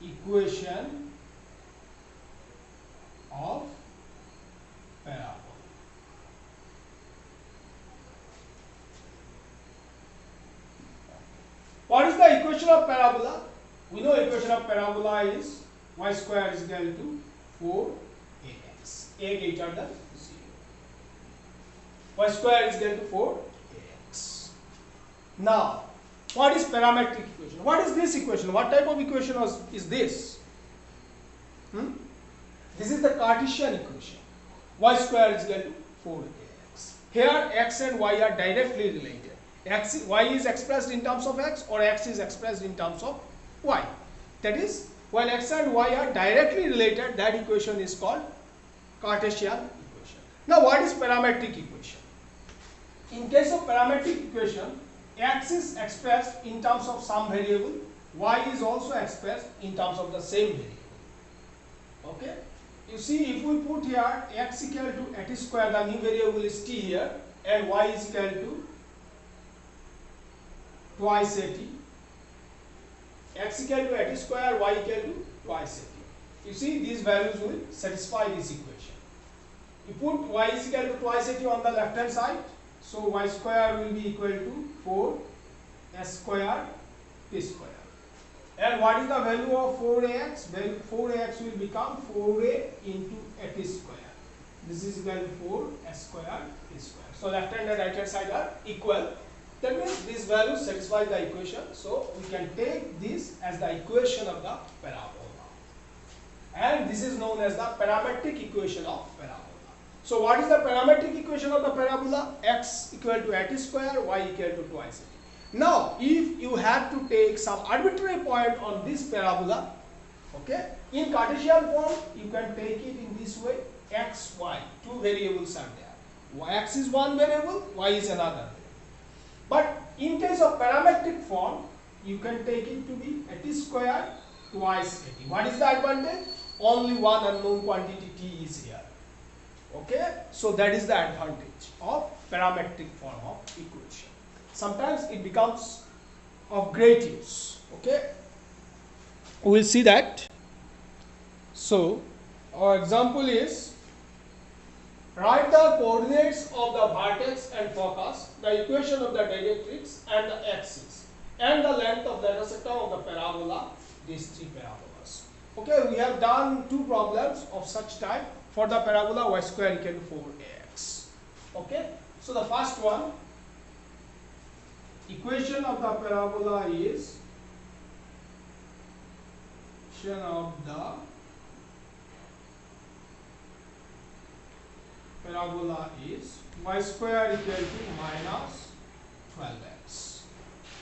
equation of parabola. What is the equation of parabola? We know equation of parabola is y square is equal to 4ax, a greater than 0. Y square is equal to 4ax. Now, what is parametric equation? What is this equation? What type of equation is this? This is the Cartesian equation. Y square is equal to 4ax. Here x and y are directly related. y is expressed in terms of x or x is expressed in terms of y. That is, when x and y are directly related, that equation is called Cartesian equation. Now, what is parametric equation? In case of parametric equation, x is expressed in terms of some variable, y is also expressed in terms of the same variable. Okay? You see, if we put here x equal to at square, the new variable is t here, and y is equal to twice at. X equal to at square, y equal to twice at. You see, these values will satisfy this equation. You put y is equal to twice at on the left hand side, so y square will be equal to 4 s square t square. And what is the value of 4ax? 4ax will become 4a into at square. This is equal to 4 s square t square. So left hand and right hand side are equal. That means these values satisfy the equation. So we can take this as the equation of the parabola. And this is known as the parametric equation of parabola. So what is the parametric equation of the parabola? X equal to at square, y equal to twice at. Now, if you have to take some arbitrary point on this parabola, okay, in Cartesian form, you can take it in this way: x, y, two variables are there. X is one variable, y is another variable. But in case of parametric form, you can take it to be at square twice at. What is the advantage? Only one unknown quantity t is here. Okay, so that is the advantage of parametric form of equation. Sometimes it becomes of great use. Okay, we will see that. So our example is, write the coordinates of the vertex and focus, the equation of the directrix and the axis, and the length of the intersector of the parabola, these three parabolas. Okay, we have done two problems of such type for the parabola y square equal to 4ax. Okay, so the first one, equation of the parabola is equation of the parabola is y square equal to minus 12x.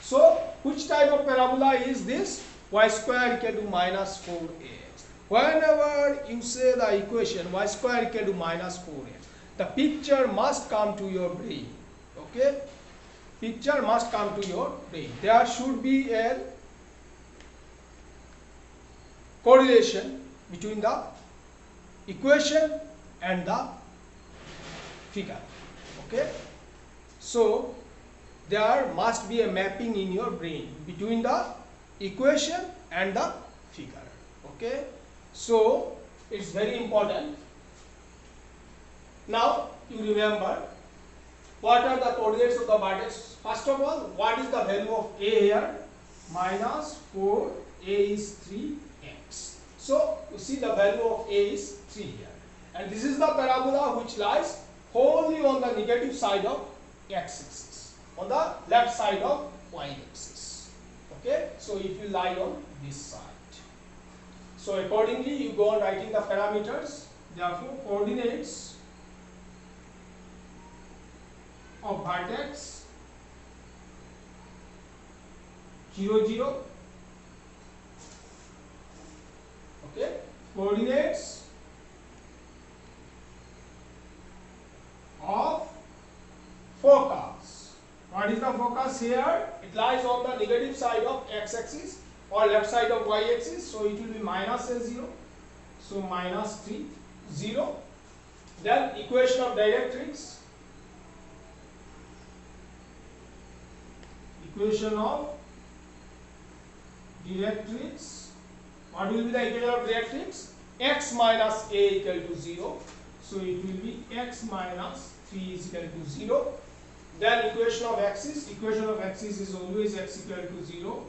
So which type of parabola is this? Y square equal to minus 4ax. Whenever you say the equation y square equal to minus 4ax, the picture must come to your brain. Okay, picture must come to your brain. There should be a correlation between the equation and the figure. Okay, so there must be a mapping in your brain between the equation and the figure. Okay, so it's very important. Now you remember what are the coordinates of the vertex. First of all, what is the value of a here? Minus 4, a is 3x. So you see the value of a is 3 here, and this is the parabola which lies wholly on the negative side of x-axis, on the left side of y-axis. Okay, so if you lie on this side, so accordingly you go on writing the parameters. Therefore, coordinates of vertex 0, 0. Okay, coordinates of focus. What is the focus here? It lies on the negative side of x-axis or left side of y-axis, so it will be minus a 0. So minus 3, 0. Then equation of directrix. Equation of directrix. What will be the equation of directrix? X minus a equal to 0. So it will be x minus 3 is equal to 0. Then equation of axis. Equation of axis is always x equal to 0.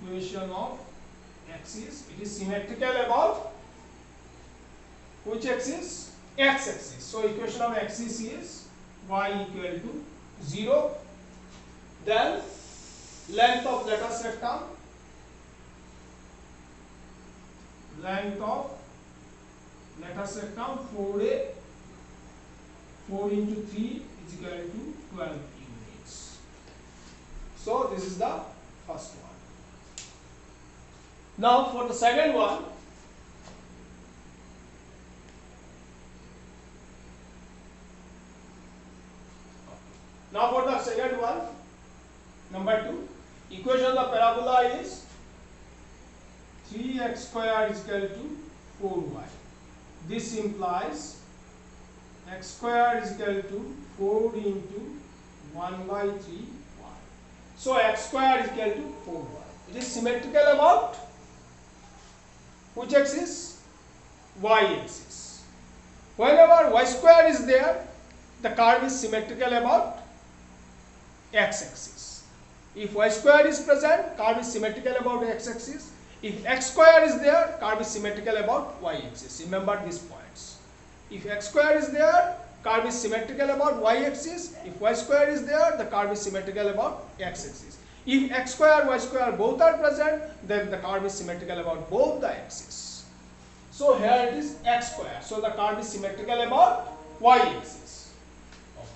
Equation of axis. It is symmetrical about which axis? X axis. So equation of axis is y equal to 0. Then length of latus rectum. Length of latus rectum 4a. 4 into 3 is equal to 12 units. So this is the first one. Now for the second one, number 2, equation of the parabola is 3x square is equal to 4y. This implies x square is equal to 4 into 1 by 3y. So x square is equal to 4y. It is symmetrical about which axis? Y axis. Whenever y square is there, the curve is symmetrical about x axis. If y square is present, curve is symmetrical about x axis. If x square is there, curve is symmetrical about y axis. Remember these points. If x square is there, curve is symmetrical about y axis. If y square is there, the curve is symmetrical about x axis. If x square, y square both are present, then the curve is symmetrical about both the axes. So here it is x square. So the curve is symmetrical about y axis. Okay.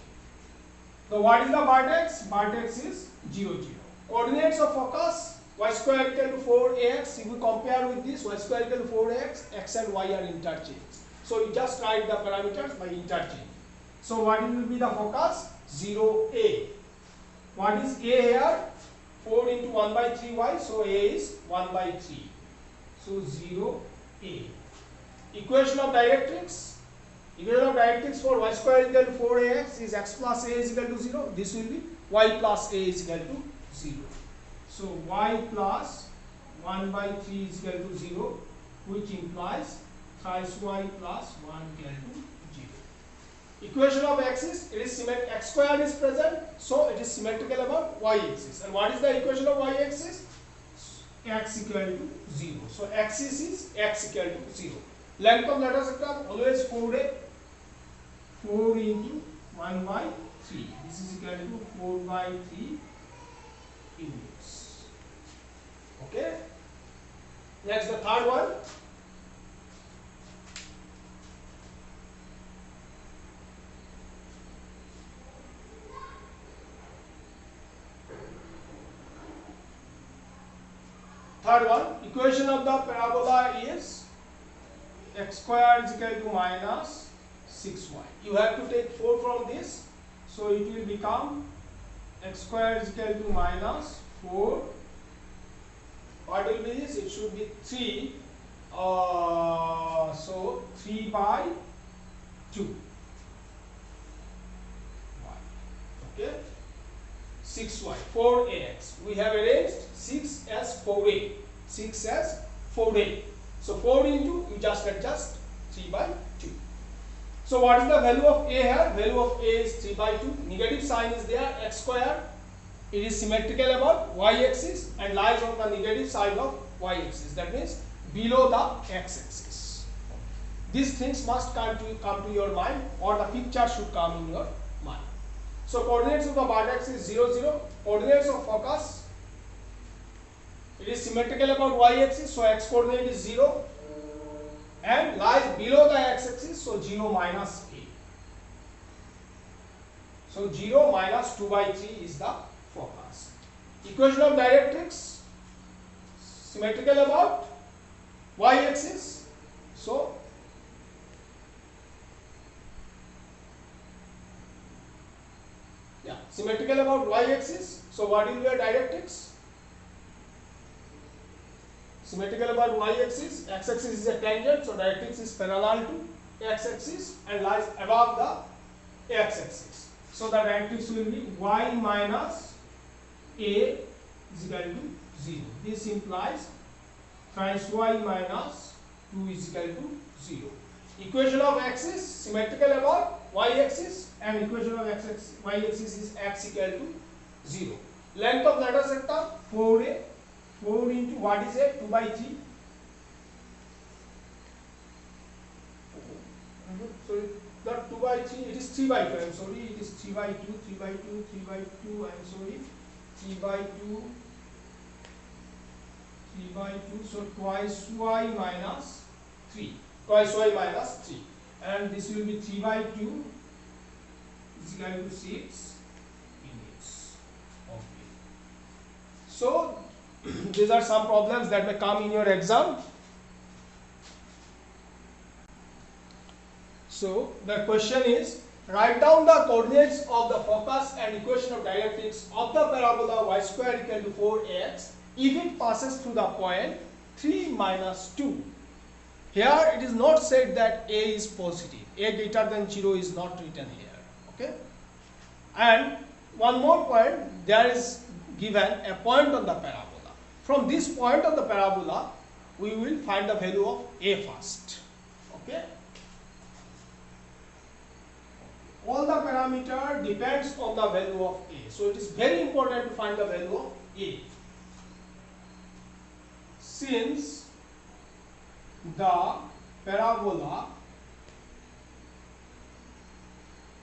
So what is the vertex? Vertex is 0, 0. Coordinates of focus, y square equal to 4ax. If we compare with this, y square equal to 4ax, x and y are interchanged. So you just write the parameters by interchange. So what will be the focus? 0a. What is a here? 4 into 1 by 3y. So a is 1 by 3. So 0a. Equation of directrix. Equation of directrix for y square is equal to 4ax is x plus a is equal to 0. This will be y plus a is equal to 0. So y plus 1 by 3 is equal to 0, which implies thrice y plus 1 equal to 0. Equation of axis, it is symmetric, x square is present, so it is symmetrical about y axis. And what is the equation of y axis? X equal to 0. So axis is x equal to 0. Length of lateral sector always 4a. 4 into 1 by 3. This is equal to 4 by 3 units. Okay. Next, the third one. Third one, equation of the parabola is x square is equal to minus 6y. You have to take 4 from this, so it will become x square is equal to minus 4. What will be this? It should be 3. So 3 by 2. Okay. 6y, 4ax. We have arranged 6 as 4a. 6 as 4a. So 4 into, you just adjust 3 by 2. So what is the value of a here? Value of a is 3 by 2. Negative sign is there, x square. It is symmetrical about y axis and lies on the negative side of y axis. That means below the x axis. These things must come to your mind, or the picture should come in your mind. So coordinates of the vertex is 0, 0. Coordinates of focus, it is symmetrical about y axis, so x coordinate is 0 and lies below the x axis, so 0 minus a. So 0 minus 2 by 3 is the focus. Equation of directrix, symmetrical about y axis, so symmetrical about y axis. So what will be a directrix? Symmetrical about y axis. X axis is a tangent, so directrix is parallel to x axis and lies above the x axis. So the directrix will be y minus a is equal to 0. This implies thrice y minus 2 is equal to 0. Equation of axis, symmetrical about y axis, and equation of y axis is x equal to 0. Length of lateral sector 4a. 4 into what is a? 2 by 3. Sorry, not 2 by 3, it is 3 by 2. I am sorry, it is 3 by 2, 3 by 2, 3 by 2. I am sorry, 3 by 2, 3 by 2. So twice y minus 3. Twice y minus 3. And this will be 3 by 2 is equal to 6 units. Okay. So these are some problems that may come in your exam. So the question is, write down the coordinates of the focus and equation of directrix of the parabola y square equal to 4x if it passes through the point 3 minus 2. Here it is not said that a is positive. A greater than 0 is not written here. Okay. And one more point, there is given a point on the parabola. From this point on the parabola, we will find the value of a first. Okay. All the parameter depends on the value of a. So it is very important to find the value of a. Since the parabola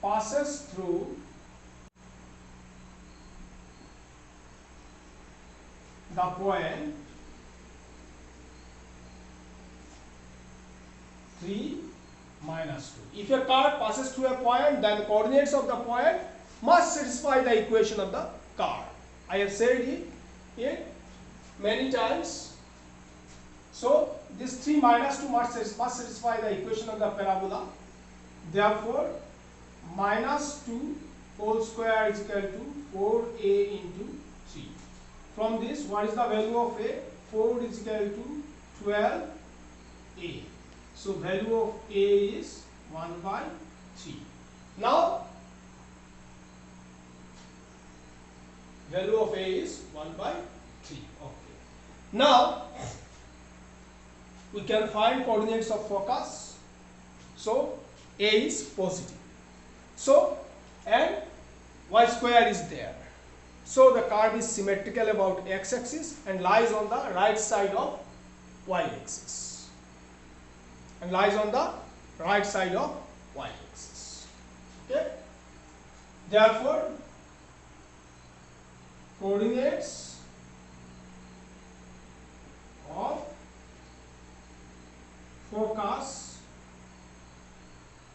passes through the point 3 minus 2. If a car passes through a point, then the coordinates of the point must satisfy the equation of the car. I have said it many times. So this 3 minus 2 must satisfy the equation of the parabola. Therefore, minus 2 whole square is equal to 4a into 3. From this, what is the value of a? 4 is equal to 12a. So value of a is 1 by 3. Now, value of a is 1 by 3. Okay. Now, we can find coordinates of focus. So a is positive. So, and y square is there. So the curve is symmetrical about x-axis and lies on the right side of y-axis. And lies on the right side of y-axis. Okay. Therefore, coordinates of focus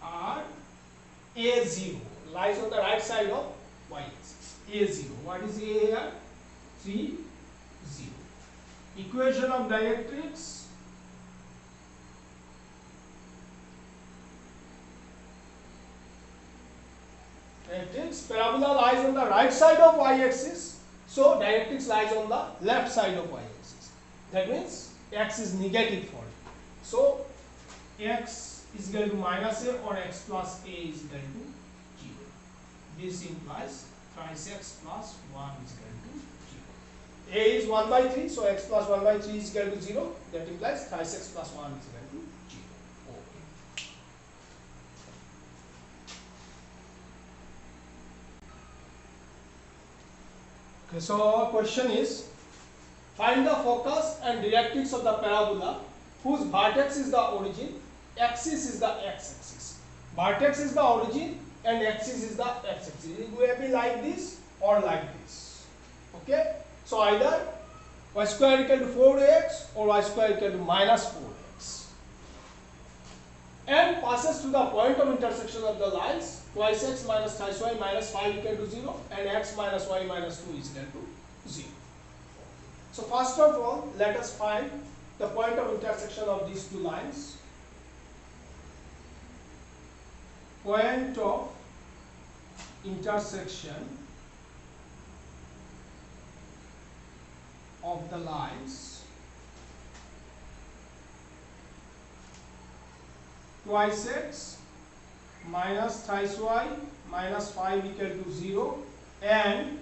are a0, lies on the right side of y-axis. a0. What is a here? 3, 0. Equation of directrix. Parabola lies on the right side of y-axis, so directrix lies on the left side of y-axis. That means x is negative for it. So x is equal to minus a or x plus a is equal to 0. This implies thrice x plus 1 is equal to 0. A is 1 by 3, so x plus 1 by 3 is equal to 0. That implies thrice x plus 1 is equal to 0. Okay, so our question is, find the focus and directrix of the parabola whose vertex is the origin, axis is the x-axis. Vertex is the origin and axis is the x-axis. It will be like this or like this. Okay, so either y square equal to 4x or y square equal to minus 4x, and passes through the point of intersection of the lines twice x minus thrice y minus 5 equal to 0 and x minus y minus 2 is equal to 0. So first of all, let us find the point of intersection of these two lines. Point of intersection of the lines twice x minus thrice y minus 5 equal to 0 and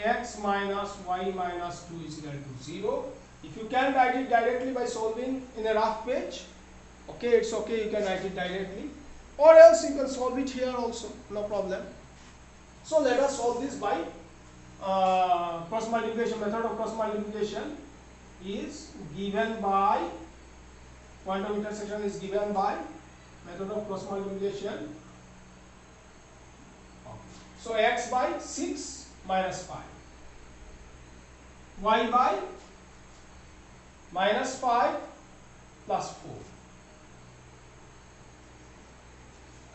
x minus y minus 2 is equal to 0. If you can write it directly by solving in a rough page, okay, it's okay, you can write it directly, or else you can solve it here also, no problem. So let us solve this by cross multiplication. Method of cross multiplication is given by, point of intersection is given by method of cross multiplication. So x by 6 minus 5, y by minus 5 plus 4.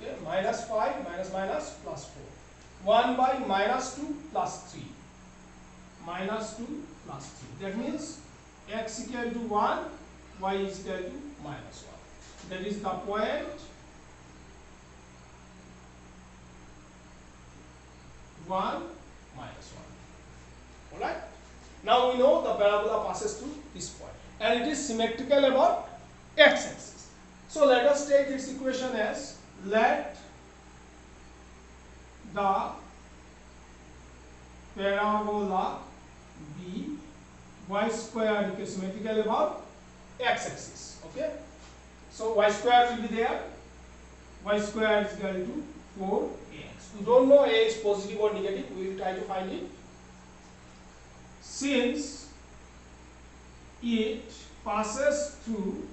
Okay, minus 5 minus minus plus 4. 1 by minus 2 plus 3 minus 2 plus 3. That means x equal to 1, y is equal to minus 1. That is the point 1 minus 1. Alright. Now we know the parabola passes through this point and it is symmetrical about x axis. So let us take its equation as let the parabola be y square equals symmetrical about x axis. Okay. So y square will be there. Y square is equal to 4ax. We don't know a is positive or negative. We will try to find it. Since it passes through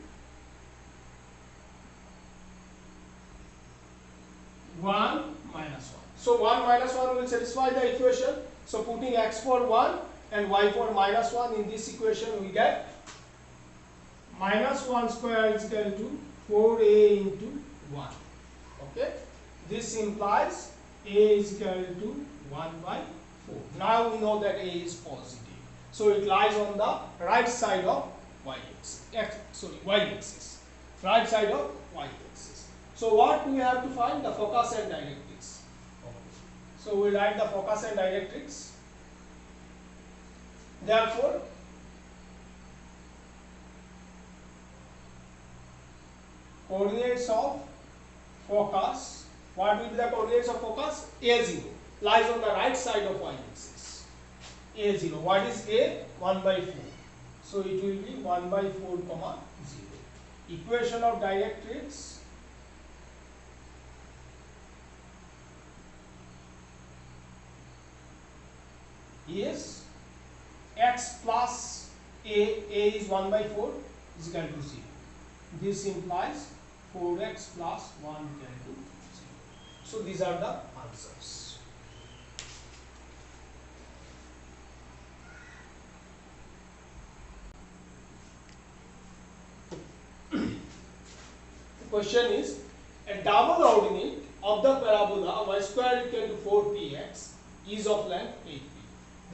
1 minus 1. So 1 minus 1 will satisfy the equation. So putting x for 1 and y for minus 1 in this equation, we get minus 1 square is equal to 4a into 1. Okay. This implies a is equal to 1 by 4. Now we know that a is positive. So it lies on the right side of y-axis. Right side of y-axis. So what we have to find? The focus and directrix. So we write the focus and directrix. Therefore, coordinates of focus. What will be the coordinates of focus? A0 lies on the right side of y-axis. A0. What is A? 1 by 4. So it will be 1 by 4 comma 0. Equation of directrix is x plus a is 1 by 4 is equal to 0. This implies 4x plus 1 equal to 0. So these are the answers. The question is, a double ordinate of the parabola y square equal to 4px is of length 8p.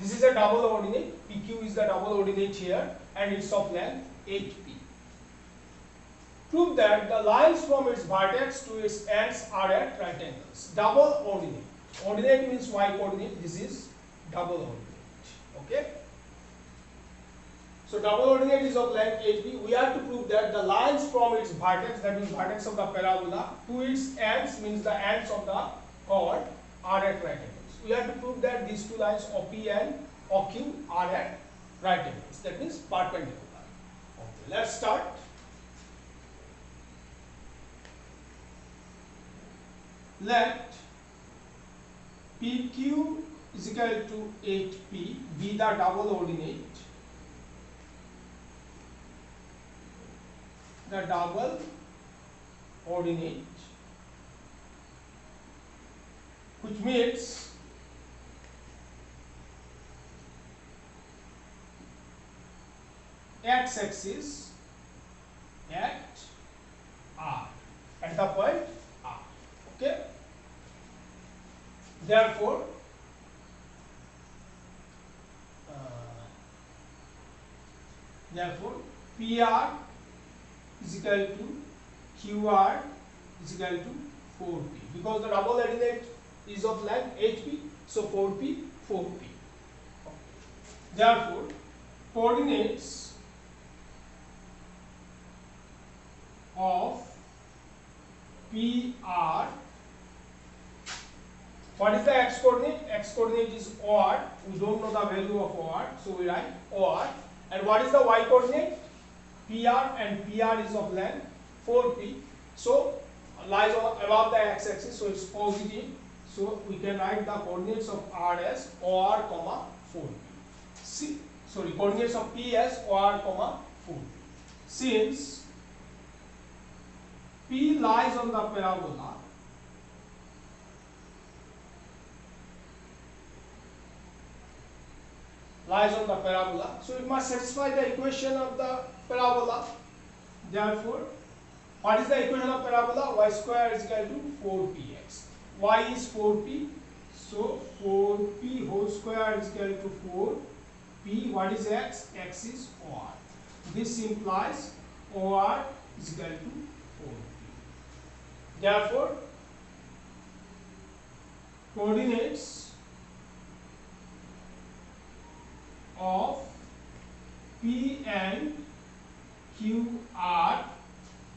This is a double ordinate. PQ is the double ordinate here and it's of length 8p. Prove that the lines from its vertex to its ends are at right angles. Double ordinate. Ordinate means y coordinate. This is double ordinate. Okay. So double ordinate is of length 8p. We have to prove that the lines from its vertex, that means vertex of the parabola, to its ends means the ends of the chord, are at right angles. We have to prove that these two lines OP and OQ are at right angles. That means perpendicular. Okay, let's start. Let PQ is equal to 8p be the double ordinate. The double ordinate, which means x-axis at R, at the point R. Okay. Therefore, PR is equal to QR is equal to 4p, because the double ordinate is of length 8p, so 4p, 4p. Therefore, coordinates of PR, what is the x coordinate? X coordinate is OR. We don't know the value of OR, so we write OR. And what is the y coordinate? PR, and PR is of length 4p, so lies above the x-axis, so it's positive. So we can write the coordinates of R as OR comma 4p. Coordinates of P as OR comma 4p. Since P lies on the parabola, so it must satisfy the equation of the parabola. Therefore, what is the equation of parabola? Y square is equal to 4px. Y is 4p, so 4p whole square is equal to 4 P, what is X? X is OR. This implies OR is equal to 4P. Therefore, coordinates of P and Q are,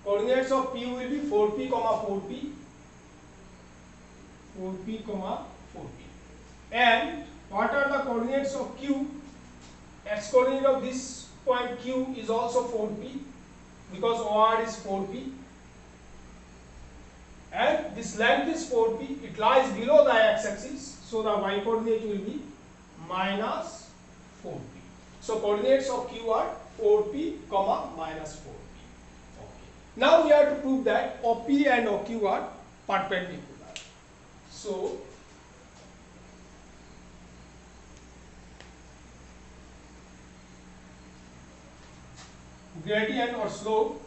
coordinates of P will be 4P, 4P, 4P, 4P. And what are the coordinates of Q? X coordinate of this point Q is also 4P, because OR is 4P. And this length is 4P, it lies below the x-axis, so the y coordinate will be minus 4P. So coordinates of Q are 4P, minus 4P. Okay. Now we have to prove that OP and OQ are perpendicular. So gradient or slope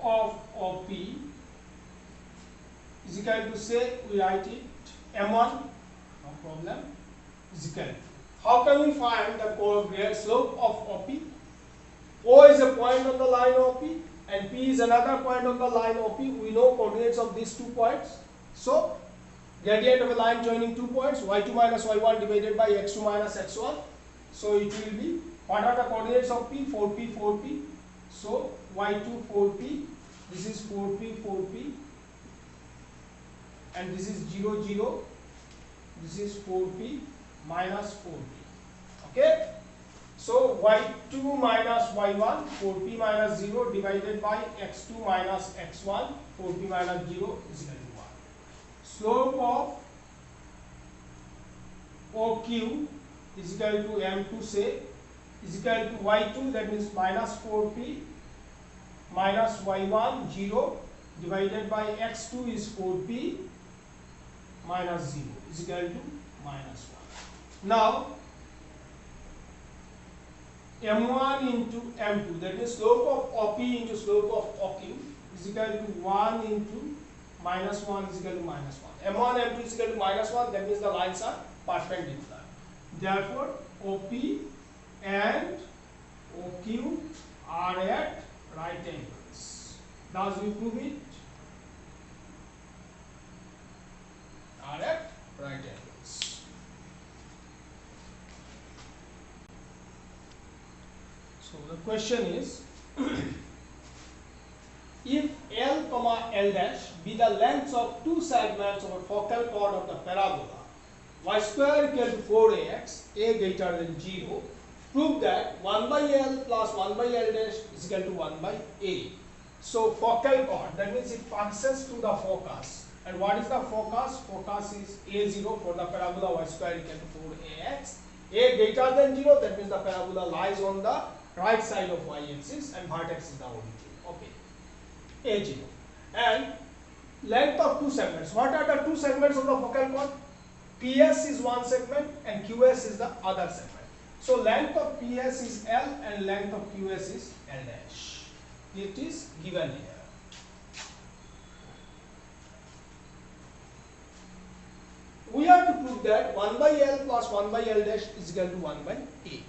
of OP is equal to, say we write it m1, no problem, is equal to. How can we find the slope of OP? O is a point on the line OP and P is another point on the line OP. We know coordinates of these 2 points. So gradient of a line joining 2 points, y2 minus y1 divided by x2 minus x1. So it will be, what are the coordinates of P? 4P, 4P. So y2 4P, this is 4P, 4P, and this is 0, 0, this is 4P minus 4P. Okay? So y2 minus y1, 4P minus 0 divided by x2 minus x1, 4P minus 0 is equal to 1. Slope of OQ is equal to m2, say, is equal to y2, that means minus 4P minus y1, 0, divided by x2 is 4P minus 0 is equal to minus 1. Now m1 into m2, that means slope of OP into slope of OQ is equal to 1 into minus 1 is equal to minus 1. m1, m2 is equal to minus 1, that means the lines are perpendicular. Therefore, OP and OQ are at right angles. Thus we prove it are at right angles. So the question is, if L, L dash be the lengths of 2 segments of a focal chord of the parabola y square equal to 4ax, a greater than 0, prove that 1 by L plus 1 by L dash is equal to 1 by a. So focal chord, that means it functions to the focus. And what is the focus? Focus is a0 for the parabola y square equal to 4ax. A greater than 0, that means the parabola lies on the right side of y-axis and vertex is the origin. Okay, a0. And length of 2 segments. What are the 2 segments of the focal chord? PS is one segment and QS is the other segment. So length of PS is L and length of QS is L dash. It is given here. We have to prove that 1 by L plus 1 by L dash is equal to 1 by A.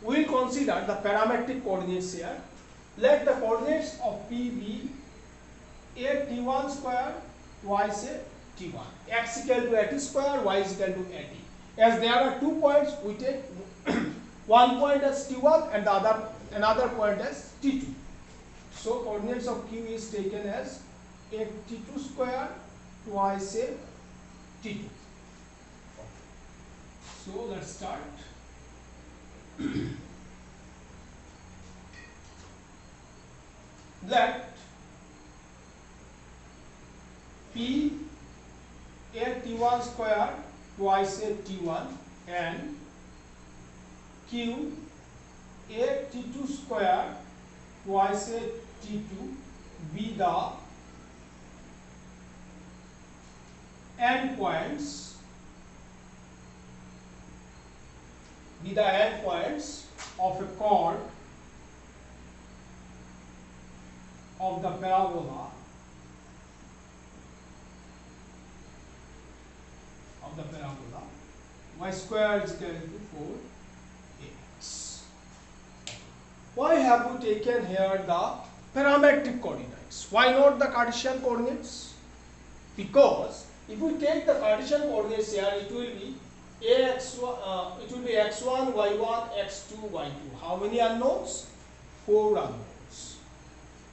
We will consider the parametric coordinates here. Let the coordinates of P be a t1 square twice a t1. X equal to at square, y is equal to at. As there are 2 points, we take one point as t1 and the another point as t2. So coordinates of Q is taken as a t2 square twice a t2. So let's start. Let P a t1 square twice a t1 and Q a t2 square twice a t2 be the endpoints of a chord of the parabola y square is equal to 4ax. Why have we taken here the parametric coordinates? Why not the Cartesian coordinates? Because if we take the Cartesian coordinates here, it will be x1, y1, x2, y2. How many unknowns? 4 unknowns.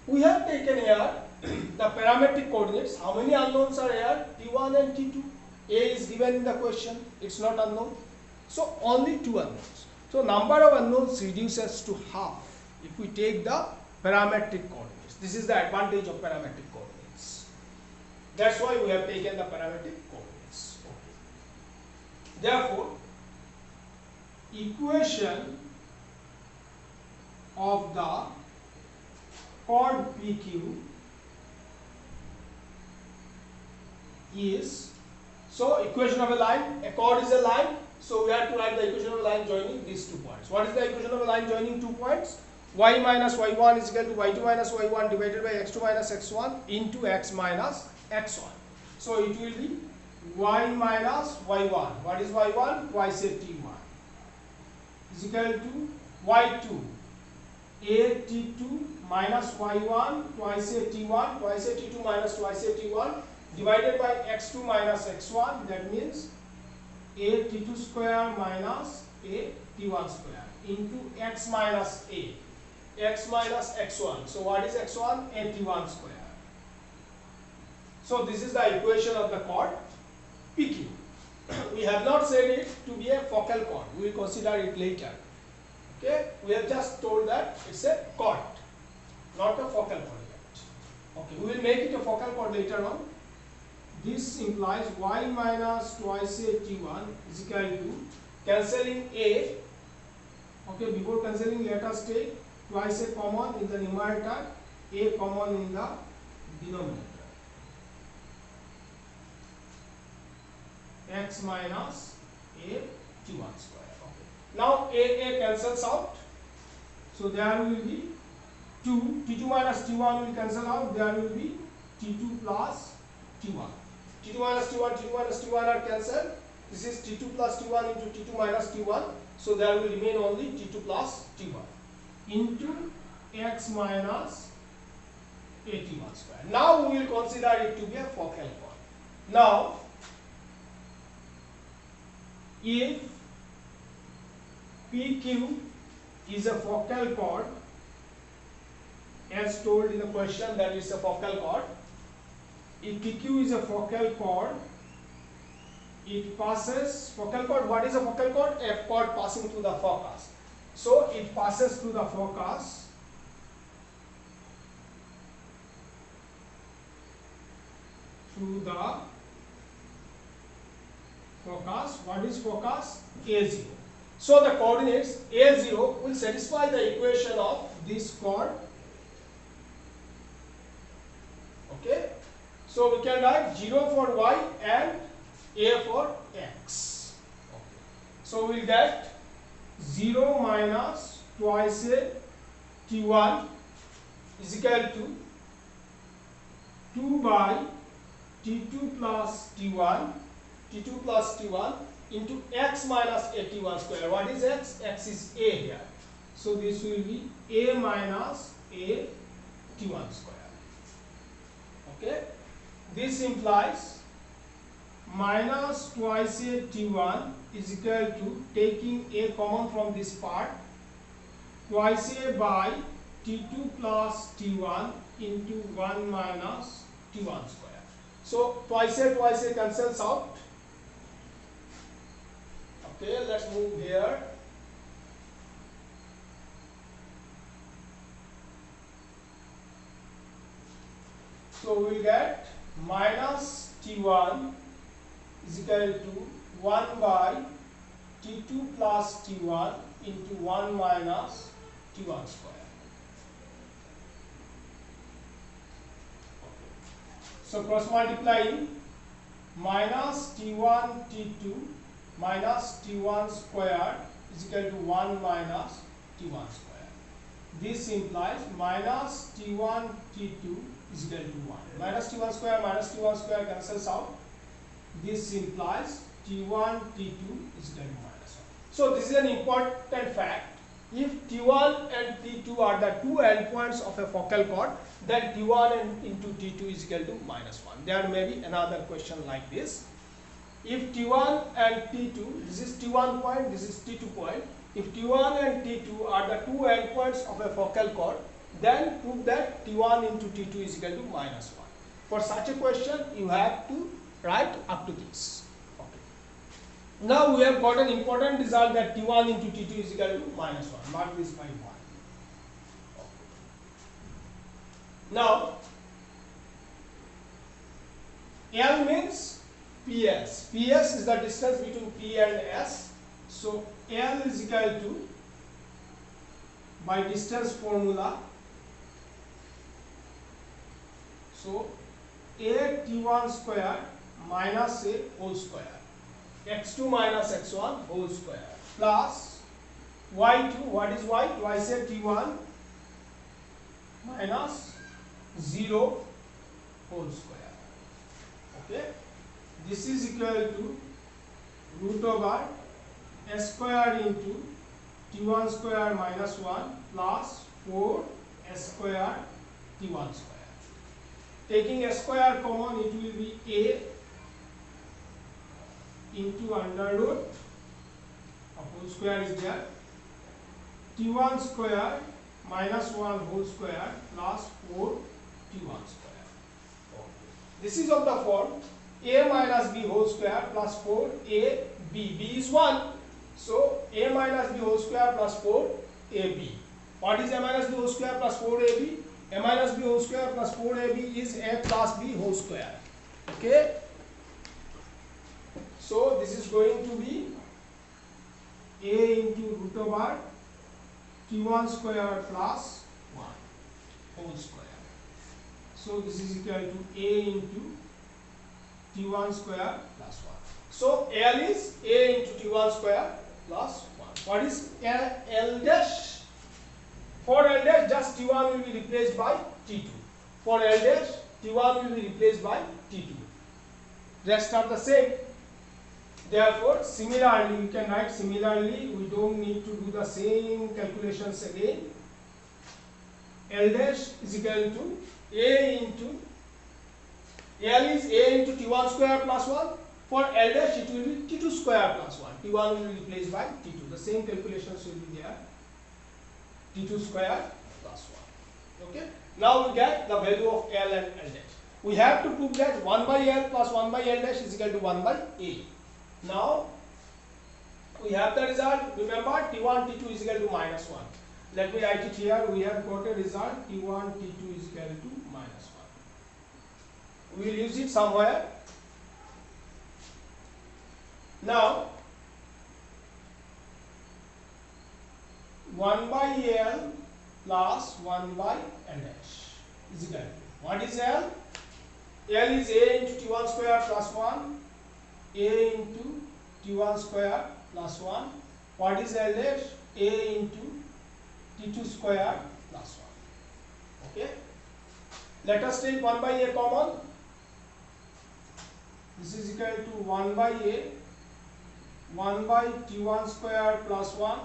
We have taken here the parametric coordinates. How many unknowns are here? T1 and T2. A is given in the question. It's not unknown. So only 2 unknowns. So number of unknowns reduces to half if we take the parametric coordinates. This is the advantage of parametric coordinates. That's why we have taken the parametric coordinates. Okay. Therefore, equation of the chord PQ is, so equation of a line, a chord is a line, so we have to write the equation of a line joining these 2 points. What is the equation of a line joining 2 points? Y minus y1 is equal to y2 minus y1 divided by x2 minus x1 into x minus x1. So it will be y minus y1. What is y1? Twice a t1 is equal to y2 a t2 minus y1 twice a t1 twice a t2 minus twice a t1 divided by x2 minus x1. That means a t2 square minus a t1 square into x minus a, x minus x1. So what is x1? A t1 square. So this is the equation of the chord PQ. We have not said it to be a focal chord. We will consider it later. Okay, we have just told that it's a chord, not a focal chord yet. Okay, we will make it a focal chord later on. This implies y minus twice a t1 is equal to, cancelling a. Okay, before cancelling, let us take twice a common in the numerator, a common in the denominator. X minus a t1 square. Okay. Now a cancels out, so there will be 2, t2 minus t1 will cancel out, there will be t2 plus t1. T2 minus T1, T2 minus T1 are cancelled. This is T2 plus T1 into T2 minus T1. So there will remain only T2 plus T1 into x minus AT1 square. Now we will consider it to be a focal chord. Now, if PQ is a focal chord, as told in the question that it's a focal chord, if PQ is a focal chord, it passes, focal chord, what is a focal chord? A chord passing through the focus. So it passes through the focus what is focus? A0. So the coordinates A0 will satisfy the equation of this chord. Okay. So we can write 0 for y and a for x. Okay. So we will get 0 minus twice a t1 is equal to 2 by t2 plus t1 into x minus at1 square. What is x? X is a here. So this will be a minus a t1 square. Okay. This implies minus twice a t1 is equal to, taking a common from this part, twice a by t2 plus t1 into 1 minus t1 square. So twice a cancels out. Okay, let's move here. So we get minus t1 is equal to 1 by t2 plus t1 into 1 minus t1 square. So cross multiplying, minus t1 t2 minus t1 square is equal to 1 minus t1 square. This implies minus t1 t2 is equal to 1. Minus t1 square cancels out. This implies T1 T2 is equal to minus 1. So this is an important fact. If T1 and T2 are the two endpoints of a focal chord, then T1 into T2 is equal to minus 1. There may be another question like this. If T1 and T2, this is T1 point, this is T2 point. If T1 and T2 are the two endpoints of a focal chord, then prove that T1 into T2 is equal to minus 1. For such a question, you have to write up to this. Okay. Now we have got an important result that T1 into T2 is equal to minus 1. Mark this by 1. Okay. Now, L means PS. PS is the distance between P and S. So L is equal to, by distance formula, so A T1 square minus A whole square, x2 minus x1 whole square, plus y2, what is y? Twice A T1 minus 0 whole square. Okay. This is equal to root over s square into T1 square minus 1 plus 4 s square T1 square. Taking s square common, it will be A into under root of whole square is there, T1 square minus 1 whole square plus 4 T1 square. Okay. This is of the form A minus B whole square plus 4 A B. B is 1. So A minus B whole square plus 4 AB. What is A minus B whole square plus 4 AB? A minus B whole square plus 4 AB is A plus B whole square. Okay. So this is going to be A into root over T1 square plus 1 whole square. So this is equal to A into T1 square plus 1. So L is A into T1 square plus 1. What is L dash? For L dash, just T1 will be replaced by T2. For L dash, T1 will be replaced by T2. Rest are the same. Therefore, similarly, you can write similarly. We don't need to do the same calculations again. L dash is equal to A into L is A into T1 square plus 1. For L dash, it will be T2 square plus 1. T1 will be replaced by T2. The same calculations will be there. T2 square plus 1. Okay. Now we get the value of L and L dash. We have to prove that 1 by L plus 1 by L dash is equal to 1 by A. Now we have the result. Remember, T1 T2 is equal to minus 1. Let me write it here. We have got a result. T1 T2 is equal to minus 1. We will use it somewhere. Now 1 by L plus 1 by L dash is equal to, what is L? L is A into T1 square plus 1, A into T1 square plus 1. What is L dash? A into T2 square plus 1. Okay. Let us take 1 by A common. This is equal to 1 by A, 1 by T1 square plus 1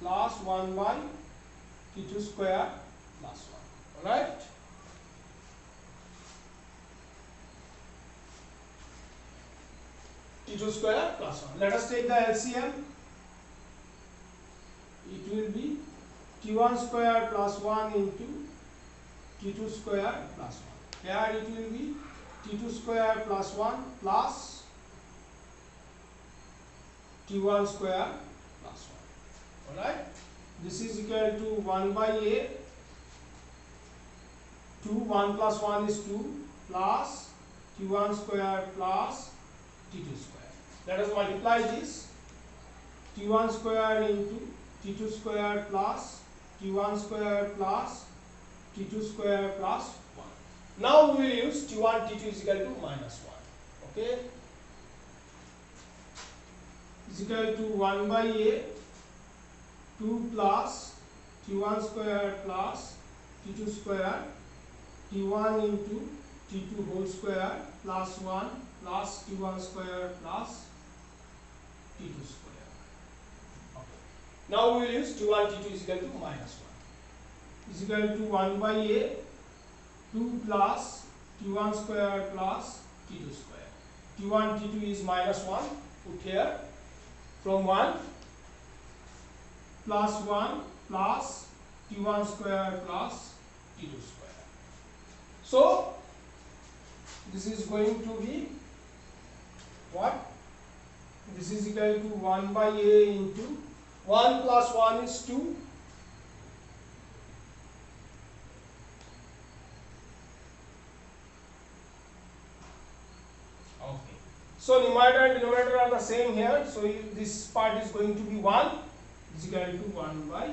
plus 1 by T2 square plus 1. Alright? T2 square plus 1. Let us take the LCM. It will be T1 square plus 1 into T2 square plus 1. Here it will be T2 square plus 1 plus T1 square plus 1. Alright? This is equal to 1 by A, 2, 1 plus 1 is 2, plus T1 square plus T2 square. Let us multiply this. T1 square into T2 square plus T1 square plus T2 square plus 1. Now we will use T1 T2 is equal to minus 1. Okay? Is equal to 1 by A, 2 plus T1 square plus T2 square, T1 into T2 whole square plus 1 plus T1 square plus T2 square. Okay. Now we will use T1 T2 is equal to minus 1 is equal to 1 by A 2 plus T1 square plus T2 square. T1 T2 is minus 1, put here, from 1 plus 1 plus T1 square plus T2 square. So this is going to be what? This is equal to 1 by A into 1 plus 1 is 2. Okay. So numerator and denominator are the same here. So this part is going to be 1 is equal to 1 by A.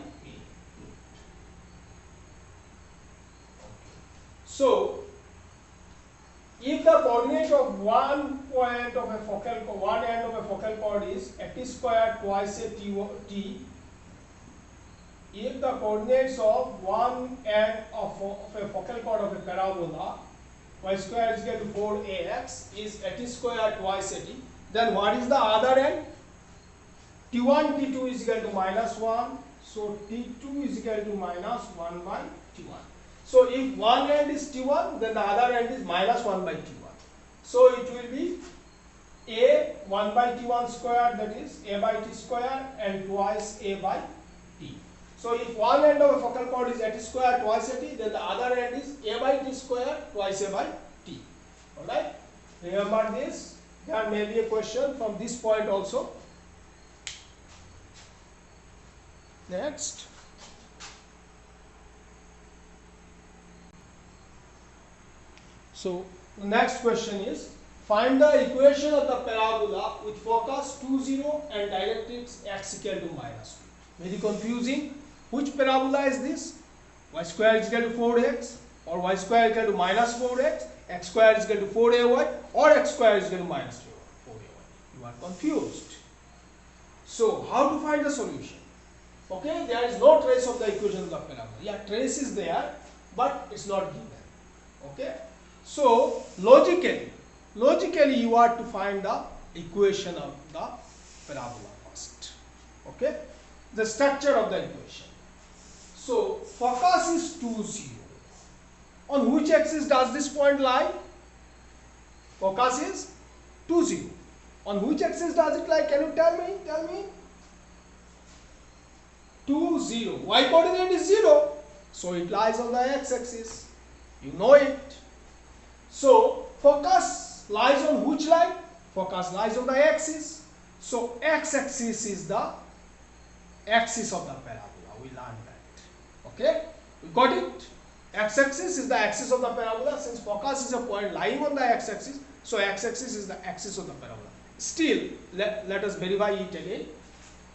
So if the coordinate of one point of a focal, one end of a focal chord is a t square twice a t, if the coordinates of one end of a focal chord of a parabola y square is equal to 4ax is a t square twice a t, then what is the other end? T1 T2 is equal to minus 1, so T2 is equal to minus 1 by T1. So if one end is T1, then the other end is minus 1 by T1. So it will be A 1 by T1 square, that is A by T square, and twice A by T. So if one end of a focal chord is a T square twice a T, then the other end is A by T square twice A by T. Alright? Remember this. There may be a question from this point also. Next. So the next question is, find the equation of the parabola with focus 2, 0 and directrix x equal to minus 2. Very confusing. Which parabola is this? Y square is equal to 4x, or y square is equal to minus 4x, x square is equal to 4ay, or x square is equal to minus 4ay. You are confused. So how to find the solution? Okay, there is no trace of the equation of the parabola. Yeah, trace is there, but it's not given. Okay. So logically you are to find the equation of the parabola first. Okay, the structure of the equation. So focus is 2, 0. On which axis does this point lie? Focus is 2, 0. On which axis does it lie? Can you tell me? Tell me. 2, 0. Y coordinate is 0. So it lies on the x-axis. You know it. So focus lies on which line? Focus lies on the axis. So x-axis is the axis of the parabola. We learned that. Okay? We got it? X-axis is the axis of the parabola. Since focus is a point lying on the x-axis, so x-axis is the axis of the parabola. Still, let us verify it again.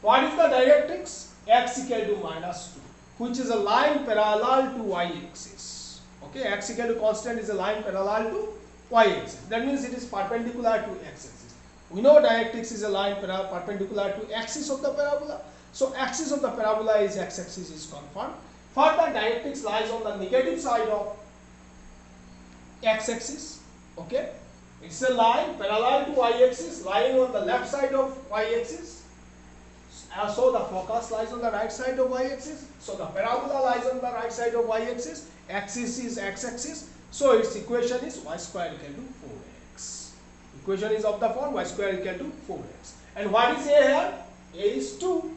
What is the directrix? X equal to minus 2, which is a line parallel to y-axis. Okay, x equal to constant is a line parallel to y-axis. That means it is perpendicular to x-axis. We know directrix is a line perpendicular to axis of the parabola. So axis of the parabola is x-axis is confirmed. Further, directrix lies on the negative side of x-axis. Okay, it's a line parallel to y-axis lying on the left side of y-axis. So the focus lies on the right side of y-axis. So the parabola lies on the right side of y-axis. Axis is x-axis. So its equation is y square equal to 4x. Equation is of the form y square equal to 4x. And what is A here? A is 2.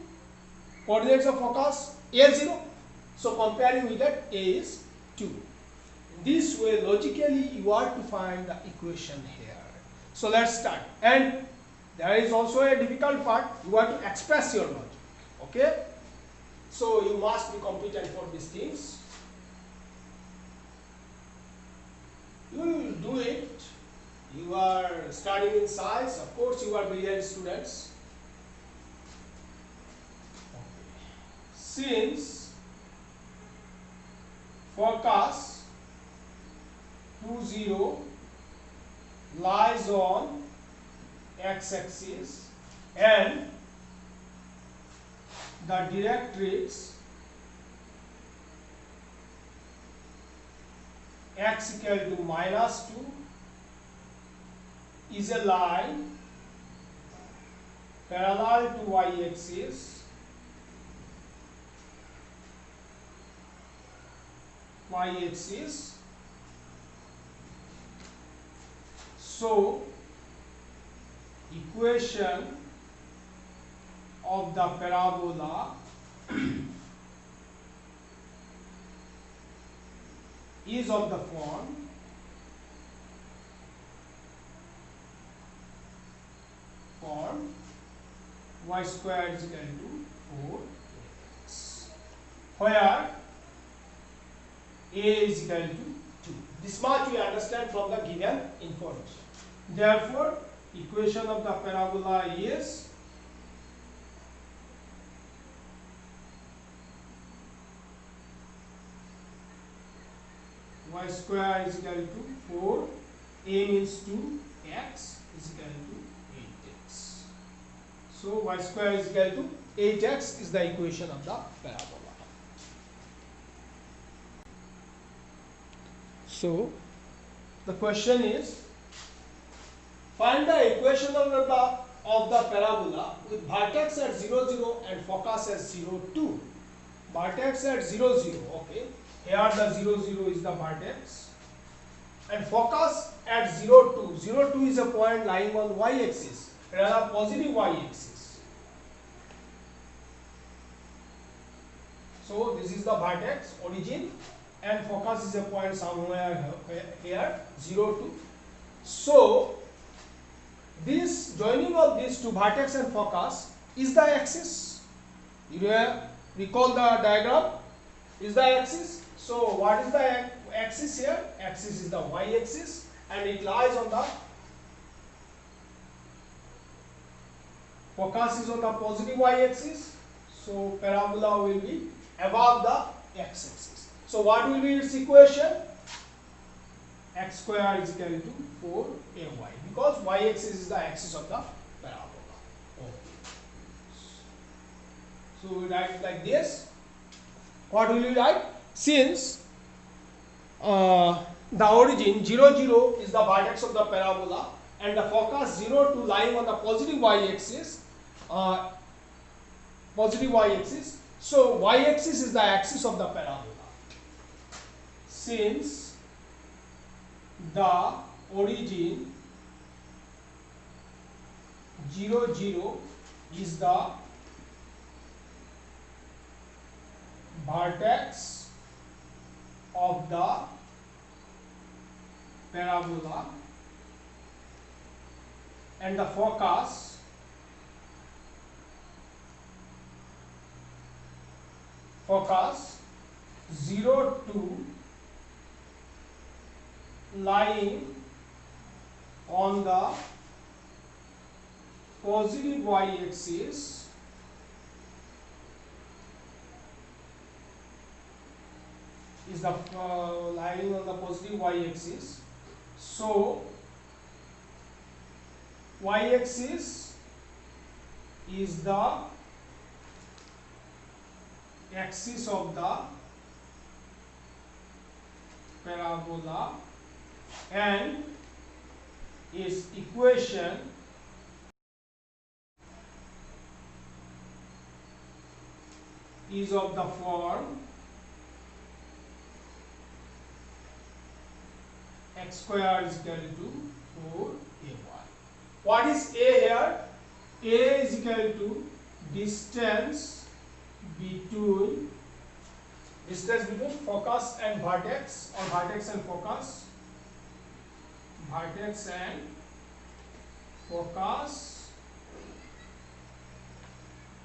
Coordinates of focus A 0. So comparing we get A is 2. This way logically you are to find the equation here. So let's start. And there is also a difficult part. You have to express your logic. Okay? So you must be competent for these things. You will do it. You are studying in science. Of course, you are brilliant students. Okay. Since focus 2, 0 lies on x-axis and the directrix x equal to minus 2 is a line parallel to y-axis, so equation of the parabola is of the form y square is equal to 4x, where a is equal to 2. This much we understand from the given information. Therefore, equation of the parabola is y square is equal to 4, a means 2, x is equal to 8x. So y square is equal to 8x is the equation of the parabola. So the question is, find the equation of the parabola with vertex at 0, 0 and focus at 0, 2. Vertex at 0, 0, okay. Here the 0, 0 is the vertex and focus at 0, 2. 0, 2 is a point lying on y-axis, rather positive y-axis. So this is the vertex origin and focus is a point somewhere here 0, 2. So this joining of these two vertex and focus is the axis. You recall the diagram, is the axis. So what is the axis here? Axis is the y-axis and it lies on the focus is on the positive y-axis. So parabola will be above the x-axis. So what will be its equation? X square is equal to 4ay, because y-axis is the axis of the parabola. Okay. So we write like this. What will we write? Since the origin 0, 0 is the vertex of the parabola and the focus 0, 2 lying on the positive y-axis, so y-axis is the axis of the parabola. Since the origin 0, 0 is the vertex of the parabola and the focus focus 0, 2 lying on the positive y-axis is the lying on the positive y-axis. So y-axis is the axis of the parabola and its equation is of the form x square is equal to 4ay. What is a here? A is equal to distance between focus and vertex, or vertex and focus,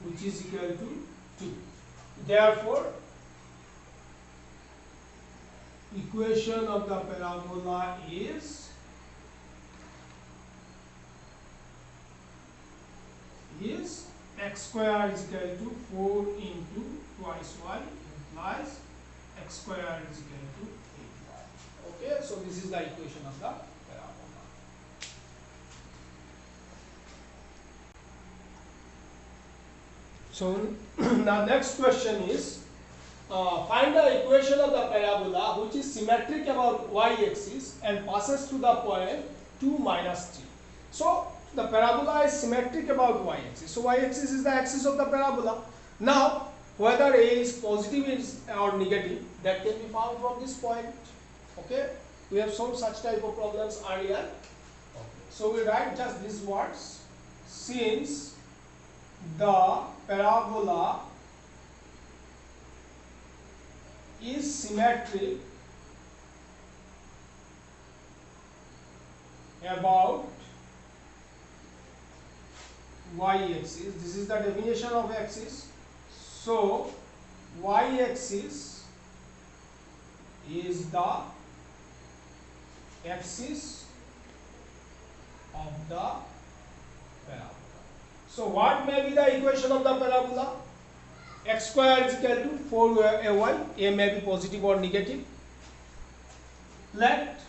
which is equal to 2. Therefore, equation of the parabola is x square is equal to 4 into twice y implies x square is equal to 8y. Okay, so this is the equation of the parabola. So the next question is, find the equation of the parabola which is symmetric about y-axis and passes through the point 2, -3. So the parabola is symmetric about y-axis. So y-axis is the axis of the parabola. Now whether a is positive or negative, that can be found from this point. Okay, we have solved such type of problems earlier. Okay. So we write just these words: since the parabola is symmetric about y-axis, this is the definition of axis. So y-axis is the axis of the parabola. So what may be the equation of the parabola? X square is equal to 4ay, a may be positive or negative. Let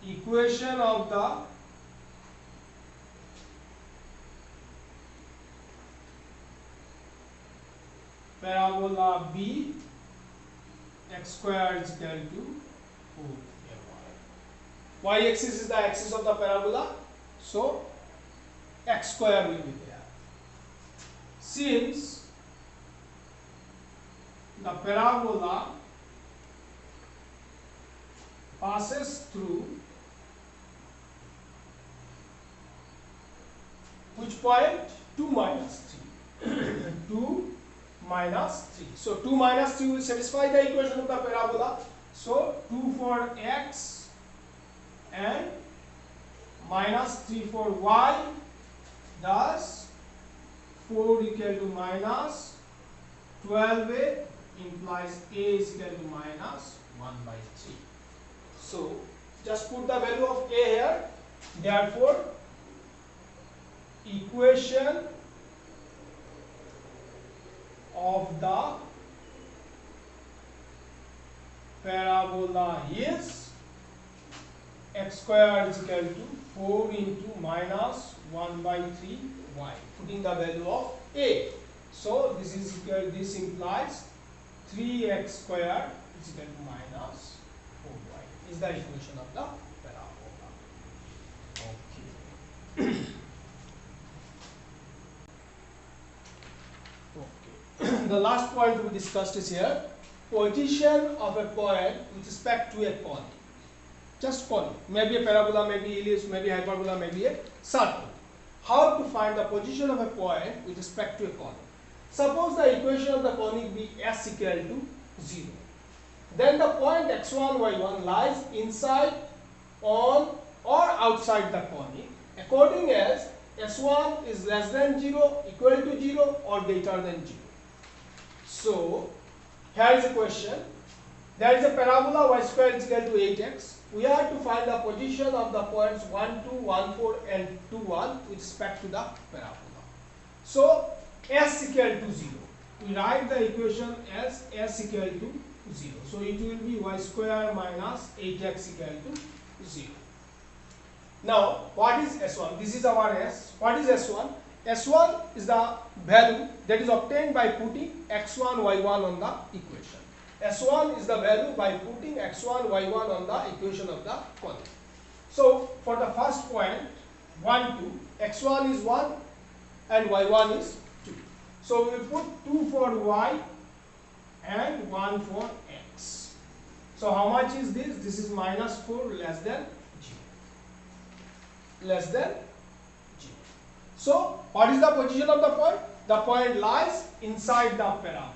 equation of the parabola be x square is equal to 4ay. Y-axis is the axis of the parabola, so x square will be there. Since the parabola passes through which point? 2 minus 3. 2 minus 3. So 2 minus 3 will satisfy the equation of the parabola. So 2 for x and minus 3 for y, thus 4 equal to minus 12a implies a is equal to minus 1 by 3. So just put the value of a here. Therefore equation of the parabola is x square is equal to 4 into minus 1 by 3 y, putting the value of a. So this is equal, this implies 3x square is equal to minus 4y is the equation of the parabola. Okay. Okay. The last point we discussed is here, position of a point with respect to a conic. Just conic, maybe a parabola, maybe ellipse, maybe hyperbola, maybe a circle. How to find the position of a point with respect to a conic? Suppose the equation of the conic be s equal to 0. Then the point x1, y1 lies inside, on or outside the conic according as s1 is less than 0, equal to 0 or greater than 0. So here is a question. There is a parabola y square is equal to 8x. We have to find the position of the points 1, 2, 1, 4 and 2, 1 with respect to the parabola. So s equal to 0. We write the equation as s equal to 0. So it will be y square minus 8x equal to 0. Now what is s1? This is our s. What is s1? s1 is the value that is obtained by putting x1, y1 on the equation. S1 is the value by putting x1, y1 on the equation of the conic. So for the first point 1, 2, x1 is 1 and y1 is 2. So we put 2 for y and 1 for x. So how much is this? This is minus 4 less than 0. Less than 0. So what is the position of the point? The point lies inside the parabola,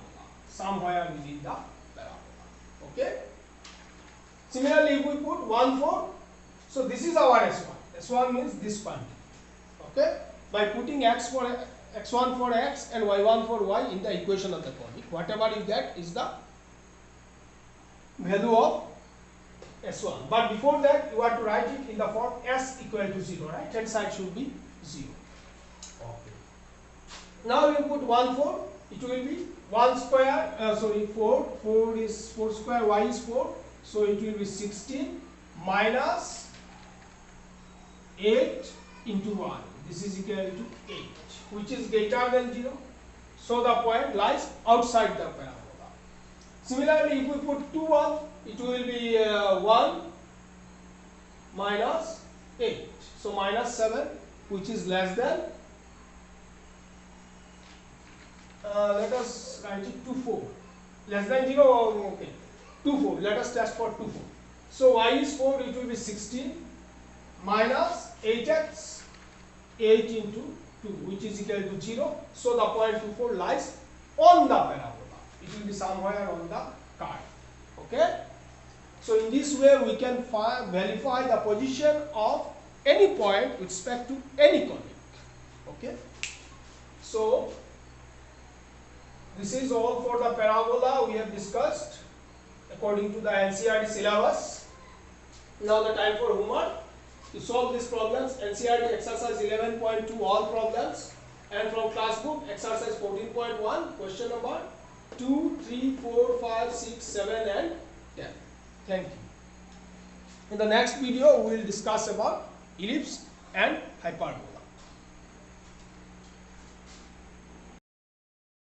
somewhere within the parabola. Okay. Similarly, if we put 1, 4, so this is our s1. S1 means this quantity. Okay. By putting x1 for x and y1 for y in the equation of the conic, whatever you get is the value of s1. But before that, you have to write it in the form s equal to 0. Right hand side should be 0. Okay. Now you put 1, 4. It will be 1 square. 4. 4 is 4 square. Y is 4. So it will be 16 minus 8 into 1. This is equal to 8, which is greater than 0. So the point lies outside the parabola. Similarly, if we put 2, 1, it will be 1 minus 8. So minus 7, which is less than, let us write it 2, 4. Less than 0, okay. 2, 4. Let us test for 2, 4. So y is 4, it will be 16 minus 8x, 8 into 2, which is equal to 0. So the point 24 lies on the parabola. It will be somewhere on the card. Okay. So in this way we can verify the position of any point with respect to any conic. Okay. So this is all for the parabola we have discussed according to the NCERT syllabus. Now the time for homework. To solve these problems, NCERT exercise 11.2 all problems, and from class book exercise 14.1 question number 2, 3, 4, 5, 6, 7 and 10. Thank you. In the next video we will discuss about ellipse and hyperbola.